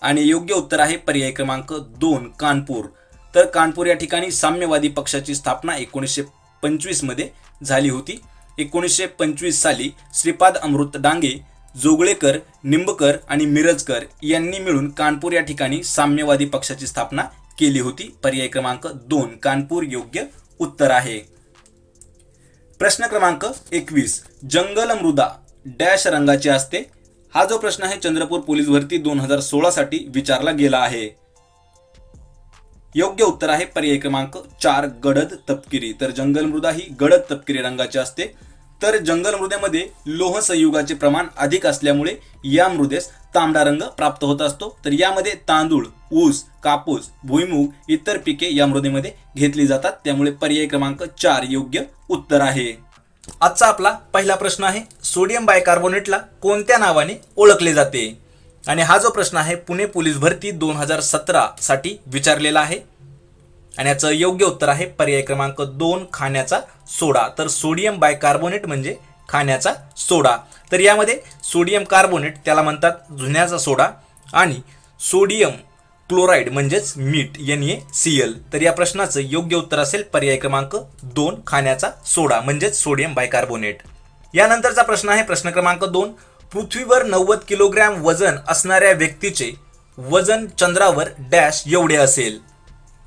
[SPEAKER 1] आणि योग्य उत्तर आहे पर्याय क्रमांक 2 कानपूर। तर कानपूर या ठिकाणी साम्यवादी पक्षाची स्थापना 1925 मध्ये झाली होती। 1925 साली श्रीपाद अमृत डांगे, जोगळेकर, निंबकर आणि मिरजकर यांनी मिळून कानपूर या ठिकाणी साम्यवादी पक्षाची स्थापना केली होती। पर्याय क्रमांक 2 कानपूर योग्य उत्तर आहे। प्रश्न क्रमांक 21, जंगल मृदा डॅश रंगाची असते? हा जो प्रश्न आहे चंद्रपूर पोलीस भरती 2016 साठी विचारला गेला आहे। योग्य उत्तर आहे पर्याय क्रमांक 4 गडद तपकिरी। तर जंगल मृदा ही गडद तपकिरी रंगाची असते। तर जंगल मृदेमध्ये लोह संयुगाचे प्रमाण अधिक असल्यामुळे या मृदेस तांबडा रंग प्राप्त होत असतो। तर यामध्ये तांदूळ, ऊस, कापूस, भुईमूग इतर पिके या मृदेमध्ये घेतली जातात। त्यामुळे पर्याय क्रमांक 4 योग्य उत्तर आहे। आजचा आपला पहिला प्रश्न आहे सोडियम बायकार्बोनेटला कोणत्या नावाने ओळखले जाते? आणि हा जो प्रश्न आहे पुणे पोलीस भरती 2017 साठी विचारलेला आहे आणि याचं योग्य उत्तर आहे पर्याय क्रमांक 2 खाण्याचा सोडा। तर सोडियम बायकार्बोनेट म्हणजे खाण्याचा सोडा। तर यामध्ये सोडियम कार्बोनेट त्याला म्हणतात जुन्याचा सोडा आणि सोडियम क्लोराईड म्हणजेच मीठ NaCl। तर या प्रश्नाचं योग्य उत्तर असेल पर्याय क्रमांक 2 खाण्याचा सोडा म्हणजेच सोडियम बायकार्बोनेट। यानंतरचा प्रश्न आहे प्रश्न क्रमांक 2, पृथ्वीवर 90 किलोग्रॅम वजन असणाऱ्या व्यक्तीचे वजन चंद्रावर डॅश एवढे असेल?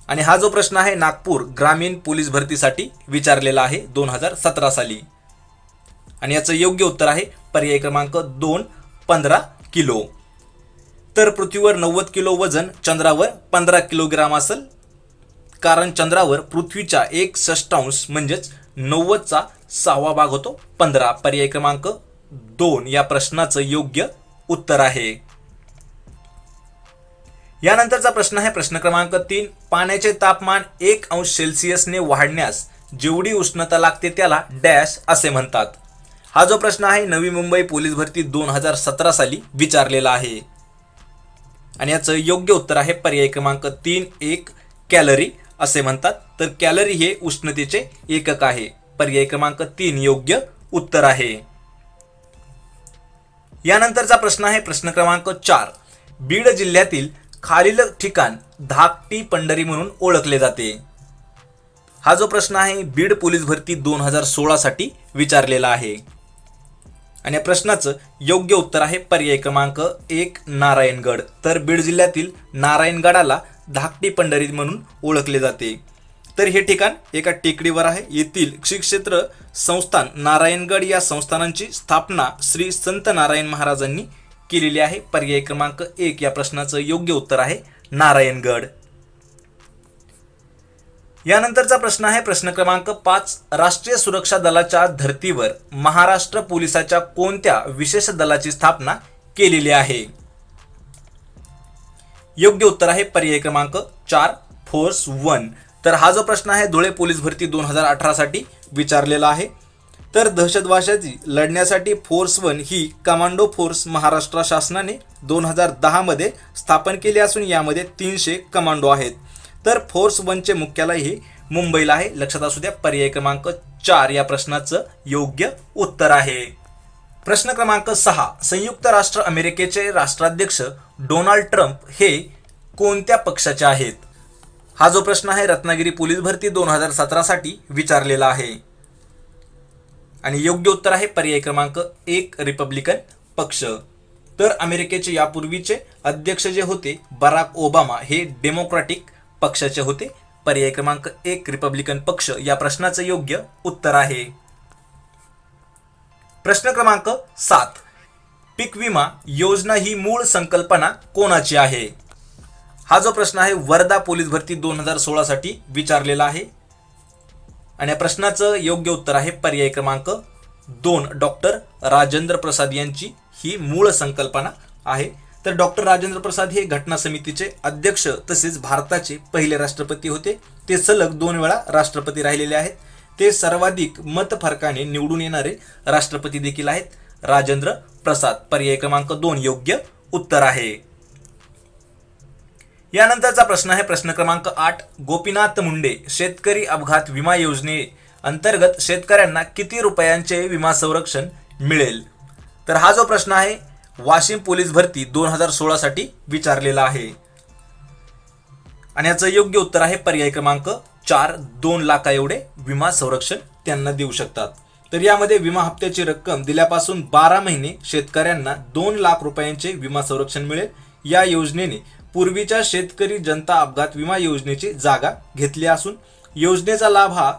[SPEAKER 1] आणि हा जो प्रश्न आहे नागपूर ग्रामीण पोलीस भरतीसाठी विचारलेला आहे 2017 साली आणि याचं योग्य उत्तर आहे पर्याय क्रमांक 2 15 किलो। तर पृथ्वीवर 90 किलो वजन चंद्रावर 15 किलोग्राम असेल, कारण चंद्रावर पृथ्वीच्या 1/6 म्हणजेच 90चा 6वा भाग होतो 15। पर्याय क्रमांक 2 या प्रश्नाचं योग्य उत्तर आहे। यानंतरचा प्रश्न आहे प्रश्न क्रमांक 3, पाण्याचे तापमान 1 अंश सेल्सिअसने वाढण्यास जेवढी उष्णता लागते त्याला डॅश असे म्हणतात? हा जो प्रश्न आहे नवी मुंबई पोलीस भरती 2017 साली विचारलेला आहे आणि याचं योग्य उत्तर आहे पर्याय क्रमांक 3 1 कॅलरी असे म्हणतात। तर कॅलरी हे उष्णतेचे एकक आहे। पर्याय क्रमांक 3 योग्य उत्तर आहे। यानंतरचा प्रश्न आहे प्रश्न क्रमांक 4, बीड जिल्ह्यातील खालील ठिकाण धाकटी पंढरी म्हणून ओळखले जाते? हा जो प्रश्न आहे बीड पोलीस भरती 2016 साठी विचारलेला आहे आणि या प्रश्नाचं योग्य उत्तर आहे पर्याय क्रमांक 1 नारायणगड। तर बीड जिल्ह्यातील नारायणगडाला धाकटी पंढरी म्हणून ओळखले जाते। तर हे ठिकाण एका टेकडीवर आहे। येथील श्री क्षेत्र संस्थान नारायणगड या संस्थानांची स्थापना श्री संत नारायण महाराजांनी केलेली आहे। पर्याय क्रमांक 1 या प्रश्नाचं योग्य उत्तर आहे नारायणगड। यानंतरचा प्रश्न आहे प्रश्न क्रमांक 5, राष्ट्रीय सुरक्षा दलाच्या धर्तीवर महाराष्ट्र पोलिसाच्या कोणत्या विशेष दलाची स्थापना केलेली आहे? योग्य उत्तर आहे पर्याय क्रमांक 4 फोर्स 1. तर हा जो प्रश्न आहे धुळे पोलीस भरती 2018 साठी विचारलेला आहे. तर दहशतवादाशी लढण्यासाठी फोर्स 1 ही कमांडो फोर्स महाराष्ट्र शासनाने 2010 मध्ये स्थापन केली असून यामध्ये 300 कमांडो आहेत. तर फोर्स 1 चे मुख्यालय हे मुंबईला आहे. लक्षात असू द्या पर्याय क्रमांक 4 या प्रश्नाचं योग्य उत्तर आहे. प्रश्न क्रमांक 6. संयुक्त राष्ट्र अमेरिकेचे राष्ट्राध्यक्ष डोनाल्ड ट्रम्प हे कोणत्या पक्षाचे आहेत? हा जो प्रश्न आहे रत्नागिरी पोलीस भरती 2017 साठी विचारलेला आहे. आणि योग्य उत्तर आहे पर्याय क्रमांक 1 रिपब्लिकन पक्ष. तर अमेरिकेचे यापूर्वीचे अध्यक्ष जे होते बराक ओबामा हे डेमोक्रॅटिक पक्षाचे होते. पर्याय क्रमांक 1 रिपब्लिकन पक्ष या प्रश्नाचं योग्य उत्तर आहे. प्रश्न क्रमांक 7. पीक विमा योजना ही मूळ संकल्पना कोणाची आहे? हा जो प्रश्न आहे वर्धा पोलीस भरती 2016 साठी विचारलेला आहे. आणि या प्रश्नाचं योग्य उत्तर आहे पर्याय क्रमांक 2 डॉक्टर राजेंद्र प्रसाद यांची ही मूळ संकल्पना आहे. तर डॉक्टर राजेंद्र प्रसाद हे घटना समितीचे अध्यक्ष तसेच भारताचे पहिले राष्ट्रपती होते. ते सलग 2 वेळा राष्ट्रपती राहिलेले आहेत. ते सर्वाधिक मतफरकाने निवडून येणारे राष्ट्रपती देखील आहेत. राजेंद्र प्रसाद पर्याय क्रमांक 2 योग्य उत्तर आहे. यानंतरचा प्रश्न आहे प्रश्न क्रमांक 8. गोपीनाथ मुंडे शेतकरी अपघात विमा योजने अंतर्गत शेतकऱ्यांना किती रुपयांचे विमा संरक्षण मिळेल? तर हा जो प्रश्न आहे वाशिम पोलीस भरती 2016 साठी विचारलेला आहे. आणि याचं योग्य उत्तर आहे पर्याय क्रमांक 4 2 लाख एवढे विमा संरक्षण त्यांना देऊ शकतात. तर यामध्ये विमा हप्त्याची रक्कम दिल्यापासून 12 महिने शेतकऱ्यांना 2 लाख रुपयांचे विमा संरक्षण मिळेल. या योजनेने पूर्वीच्या शेतकरी जनता अपघात विमा योजनेची जागा घेतली असून योजनेचा लाभ हा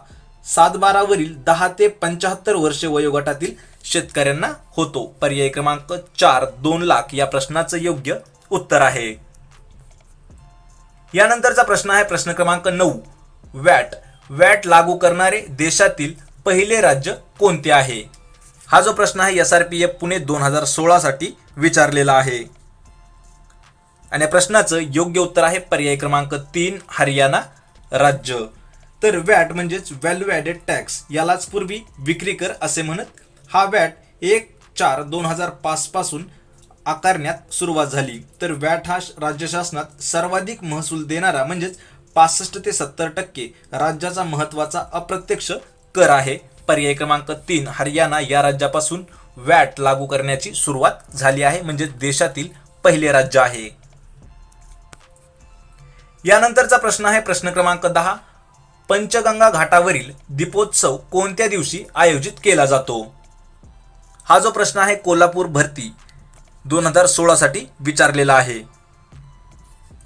[SPEAKER 1] 7/12 वरील 10 ते 75 वर्ष वयोगटातील शेतकऱ्यांना होतो. पर्याय क्रमांक 4 2 लाख या प्रश्नाचं योग्य उत्तर आहे. यानंतरचा प्रश्न आहे प्रश्न क्रमांक 9. वॅट लागू करणारे देशातील पहिले राज्य कोणते आहे? हा जो प्रश्न आहे SRPF पुणे 2016 साठी विचारलेला आहे. आणि या प्रश्नाचं योग्य उत्तर आहे पर्याय क्रमांक 3 हरियाणा राज्य. तर वॅट म्हणजेच व्हॅल्यू ॲडेड टॅक्स यालाच पूर्वी विक्री कर असे म्हणत. हा वॅट 1/4/2005 पासून आकारण्यात सुरुवात झाली. तर वॅट हा राज्य शासनात सर्वाधिक महसूल देणारा म्हणजेच 65 ते 70% राज्याचा महत्त्वाचा अप्रत्यक्ष कर आहे. पर्याय क्रमांक 3 हरियाणा या राज्यापासून वॅट लागू करण्याची सुरुवात झाली आहे म्हणजे देशातील पहिले राज्य आहे. यानंतरचा प्रश्न आहे प्रश्न क्रमांक 10. पंचगंगा घाटावरील दीपोत्सव कोणत्या दिवशी आयोजित केला जातो? हा जो प्रश्न आहे कोल्हापूर भरती 2016 साठी विचारलेला आहे.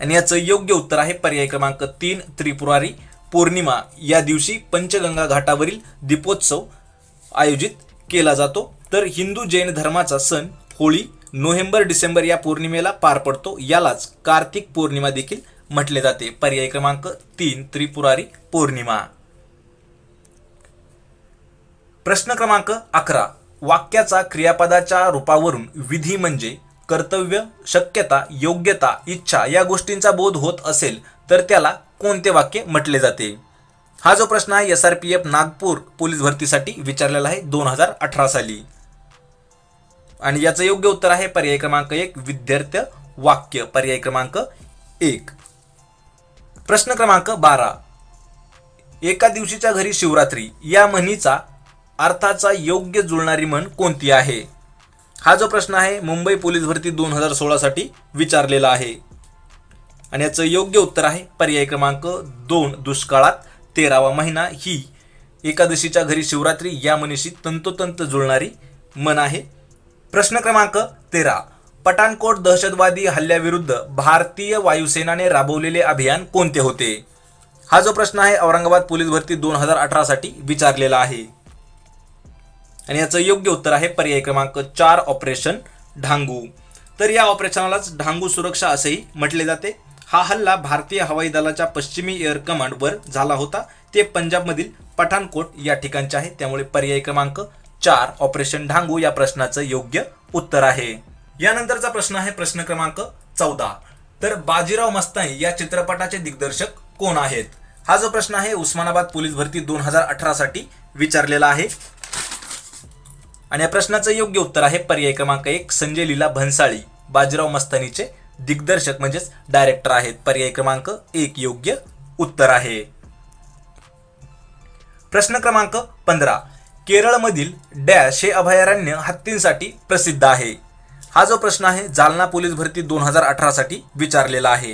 [SPEAKER 1] आणि याचं योग्य उत्तर आहे पर्याय क्रमांक 3 त्रिपुरारी पौर्णिमा या दिवशी पंचगंगा घाटावरील दीपोत्सव आयोजित केला जातो. तर हिंदू जैन धर्माचा सण होळी नोव्हेंबर-डिसेंबर या पौर्णिमेला पार पडतो. यालाच कार्तिक पौर्णिमा देखील म्हटले जाते. पर्याय क्रमांक 3 त्रिपुरारी पौर्णिमा. प्रश्न क्रमांक 11. वाक्याचा क्रियापदाच्या रूपावरून विधी म्हणजे कर्तव्य, शक्यता, योग्यता, इच्छा या गोष्टींचा बोध होत असेल तर त्याला कोणते वाक्य म्हटले जाते? हा जो प्रश्न आहे SRPF नागपूर पोलीस भरतीसाठी विचारलेला आहे 2018 साली. आणि याचं योग्य उत्तर आहे पर्याय क्रमांक 1 विद्यार्थी वाक्य. पर्याय क्रमांक 1. प्रश्न क्रमांक 12. एका दिवशीच्या घरी शिवरात्री या म्हणीचा अर्थाचा योग्य जुळणारी म्हण कोणती आहे? हा जो प्रश्न आहे मुंबई पोलीस भरती 2016 साठी विचारलेला आहे. आणि याचं योग्य उत्तर आहे पर्याय क्रमांक 2 दुष्काळात 13वा महिना ही एकादशीच्या घरी शिवरात्री या म्हणीशी तंतोतंत जुळणारी म्हण आहे. प्रश्न क्रमांक 13. पठाणकोट दहशतवादी हल्ल्याविरुद्ध भारतीय वायुसेनाने राबवलेले अभियान कोणते होते? हा जो प्रश्न आहे औरंगाबाद पोलीस भरती 2018 साठी विचारलेला आहे. आणि याचं योग्य उत्तर आहे पर्याय क्रमांक 4 ऑपरेशन ढांगू. तर या ऑपरेशनलाच ढांगू सुरक्षा असेही म्हटले जाते. हा हल्ला भारतीय हवाई दलाच्या पश्चिमी एअर कमांड वर झाला होता. ते पंजाबमधील पठाणकोट या ठिकाणचे आहे. त्यामुळे पर्याय क्रमांक 4 ऑपरेशन ढांगू या प्रश्नाचं योग्य उत्तर आहे. यानंतरचा प्रश्न आहे प्रश्न क्रमांक 14. तर बाजीराव मस्तानी या चित्रपटाचे दिग्दर्शक कोण आहेत? हा जो प्रश्न आहे उस्मानाबाद पोलीस भरती 2018 साठी विचारलेला आहे आणि या प्रश्नाचं योग्य उत्तर आहे पर्याय क्रमांक 1 संजय लीला भन्साळी बाजीराव मस्तानीचे दिग्दर्शक म्हणजेच डायरेक्टर आहेत. पर्याय क्रमांक 1 योग्य उत्तर आहे. प्रश्न क्रमांक 15 केरळमधील डॅश हे अभयारण्य हत्तींसाठी प्रसिद्ध आहे. हा जो प्रश्न आहे जालना पोलीस भरती 2018 साठी विचारलेला आहे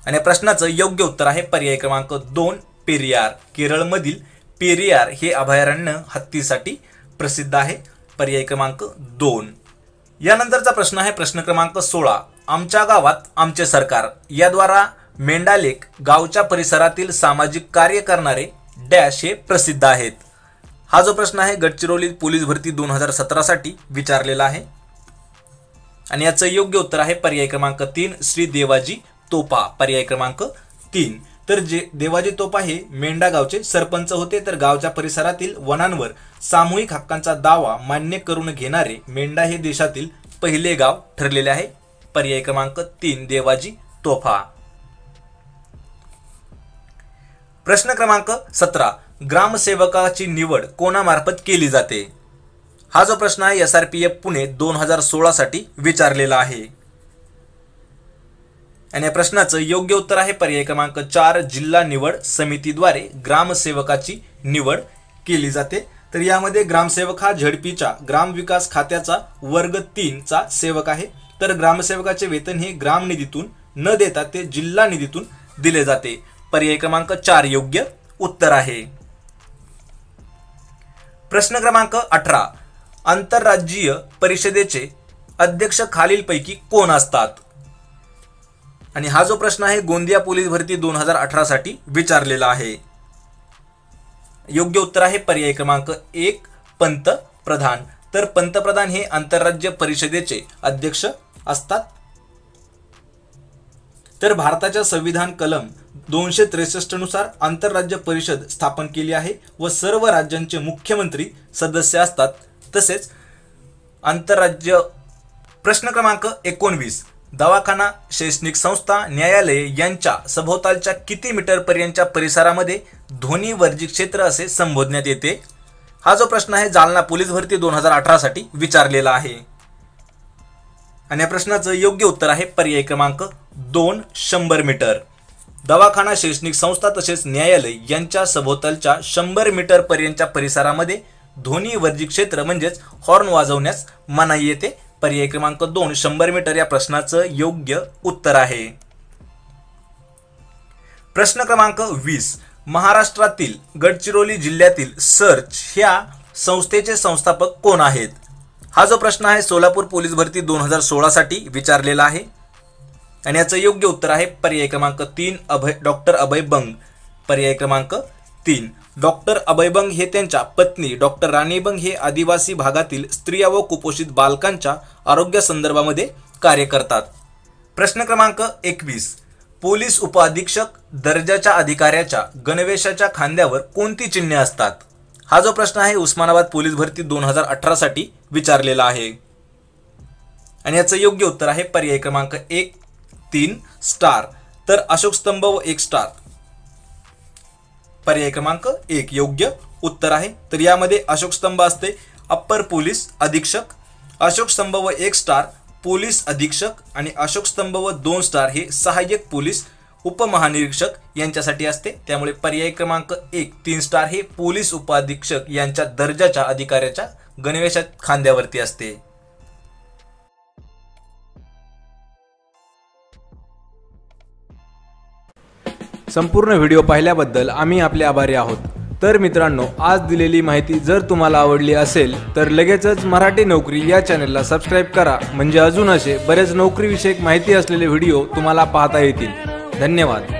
[SPEAKER 1] आणि या प्रश्नाचं योग्य उत्तर आहे पर्याय क्रमांक 2 पेरियार. केरळमधील पेरियार हे अभयारण्य हत्तीसाठी प्रसिद्ध आहे. पर्याय क्रमांक 2. यानंतरचा प्रश्न आहे प्रश्न क्रमांक 16 आमच्या गावात आमचे सरकार याद्वारा मेंढालेक गावच्या परिसरातील सामाजिक कार्य करणारे डॅश हे प्रसिद्ध आहेत. हा जो प्रश्न आहे गडचिरोली पोलीस भरती 2017 साठी विचारलेला आहे आणि याचं योग्य उत्तर आहे पर्याय क्रमांक 3 श्री देवाजी तोपा. पर्याय क्रमांक 3. तर जे देवाजी तोपा हे मेंढा गावचे सरपंच होते. तर गावच्या परिसरातील वनांवर सामूहिक हक्कांचा दावा मान्य करून घेणारे मेंढा हे देशातील पहिले गाव ठरलेले आहे. पर्याय क्रमांक 3 देवाजी तोफा. प्रश्न क्रमांक 17 ग्रामसेवकाची निवड कोणामार्फत केली जाते? हा जो प्रश्न आहे SRPF पुणे 2016 साठी विचारलेला आहे आणि या प्रश्नाचं योग्य उत्तर आहे पर्याय क्रमांक 4 जिल्हा निवड समितीद्वारे ग्रामसेवकाची निवड केली जाते. तर यामध्ये ग्रामसेवक हा झडपीच्या ग्रामविकास खात्याचा वर्ग 3 चा सेवक आहे. तर ग्रामसेवकाचे वेतन हे ग्राम निधीतून न देता ते जिल्हा निधीतून दिले जाते. पर्याय क्रमांक 4 योग्य उत्तर आहे. प्रश्न क्रमांक 18 आंतरराज्यीय परिषदेचे अध्यक्ष खालीलपैकी कोण असतात? आणि हा जो प्रश्न आहे गोंदिया पोलीस भरती 2018 साठी विचारलेला आहे. योग्य उत्तर आहे पर्याय क्रमांक 1 पंतप्रधान. तर पंतप्रधान हे आंतरराज्य परिषदेचे अध्यक्ष असतात. तर भारताच्या संविधान कलम 263 नुसार आंतरराज्य परिषद स्थापन केली आहे व सर्व राज्यांचे मुख्यमंत्री सदस्य असतात. तसेच आंतरराज्य प्रश्न क्रमांक 19 दवाखाना शैक्षणिक संस्था न्यायालय यांच्या सभोवतालच्या किती मीटर पर्यंतच्या परिसरामध्ये ध्वनी वर्जित क्षेत्र असे संबोधण्यात येते? हा जो प्रश्न आहे जालना पोलीस भरती 2018 साठी विचारलेला आहे आणि या प्रश्नाचं योग्य उत्तर आहे पर्याय क्रमांक 2 100 मीटर. दवाखाना शैक्षणिक संस्था तसेच न्यायालय यांच्या सभोवतालच्या 100 मीटर पर्यंतच्या परिसरामध्ये ध्वनी वर्जित क्षेत्र म्हणजेच हॉर्न वाजवण्यास मनाई येते. पर्याय क्रमांक 2 100 मीटर या प्रश्नाचं योग्य उत्तर आहे. प्रश्न क्रमांक 20 महाराष्ट्रातील गडचिरोली जिल्ह्यातील सर्च ह्या संस्थेचे संस्थापक कोण आहेत? हा जो प्रश्न आहे सोलापूर पोलीस भरती 2016 साठी विचारलेला आहे आणि याचं योग्य उत्तर आहे पर्याय क्रमांक 3 डॉक्टर अभय बंग. पर्याय क्रमांक 3 डॉक्टर अभय बंग हे त्यांच्या पत्नी डॉक्टर राणी बंग हे आदिवासी भागातील स्त्रिया व कुपोषित बालकांच्या आरोग्य संदर्भामध्ये कार्य करतात. प्रश्न क्रमांक 21 पोलीस उपअधीक्षक दर्जाच्या अधिकाऱ्याच्या गणवेशाच्या खांद्यावर कोणती चिन्हे असतात? हा जो प्रश्न आहे उस्मानाबाद पोलीस भरती 2018 साठी विचारलेला आहे आणि याचं योग्य उत्तर आहे पर्याय क्रमांक 1 3 स्टार. तर अशोक स्तंभ व 1 स्टार. पर्याय क्रमांक 1 योग्य उत्तर आहे. तर यामध्ये अशोक स्तंभ असते अप्पर पोलीस अधीक्षक, अशोक स्तंभ व 1 स्टार पोलीस अधीक्षक आणि अशोक स्तंभ व 2 स्टार हे सहाय्यक पोलीस उपमहानिरीक्षक यांच्यासाठी असते. त्यामुळे पर्याय क्रमांक 1 3 स्टार हे पोलीस उपअधीक्षक यांच्या दर्जाच्या अधिकाऱ्याच्या गणवेशात खांद्यावरती असते.
[SPEAKER 2] संपूर्ण व्हिडिओ पाहिल्याबद्दल आम्ही आपले आभारी आहोत. तर मित्रांनो, आज दिलेली माहिती जर तुम्हाला आवडली असेल तर लगेचच मराठी नोकरी या चॅनलला सबस्क्राईब करा, म्हणजे अजून असे बरेच नोकरीविषयक माहिती असलेले व्हिडिओ तुम्हाला पाहता येतील. धन्यवाद.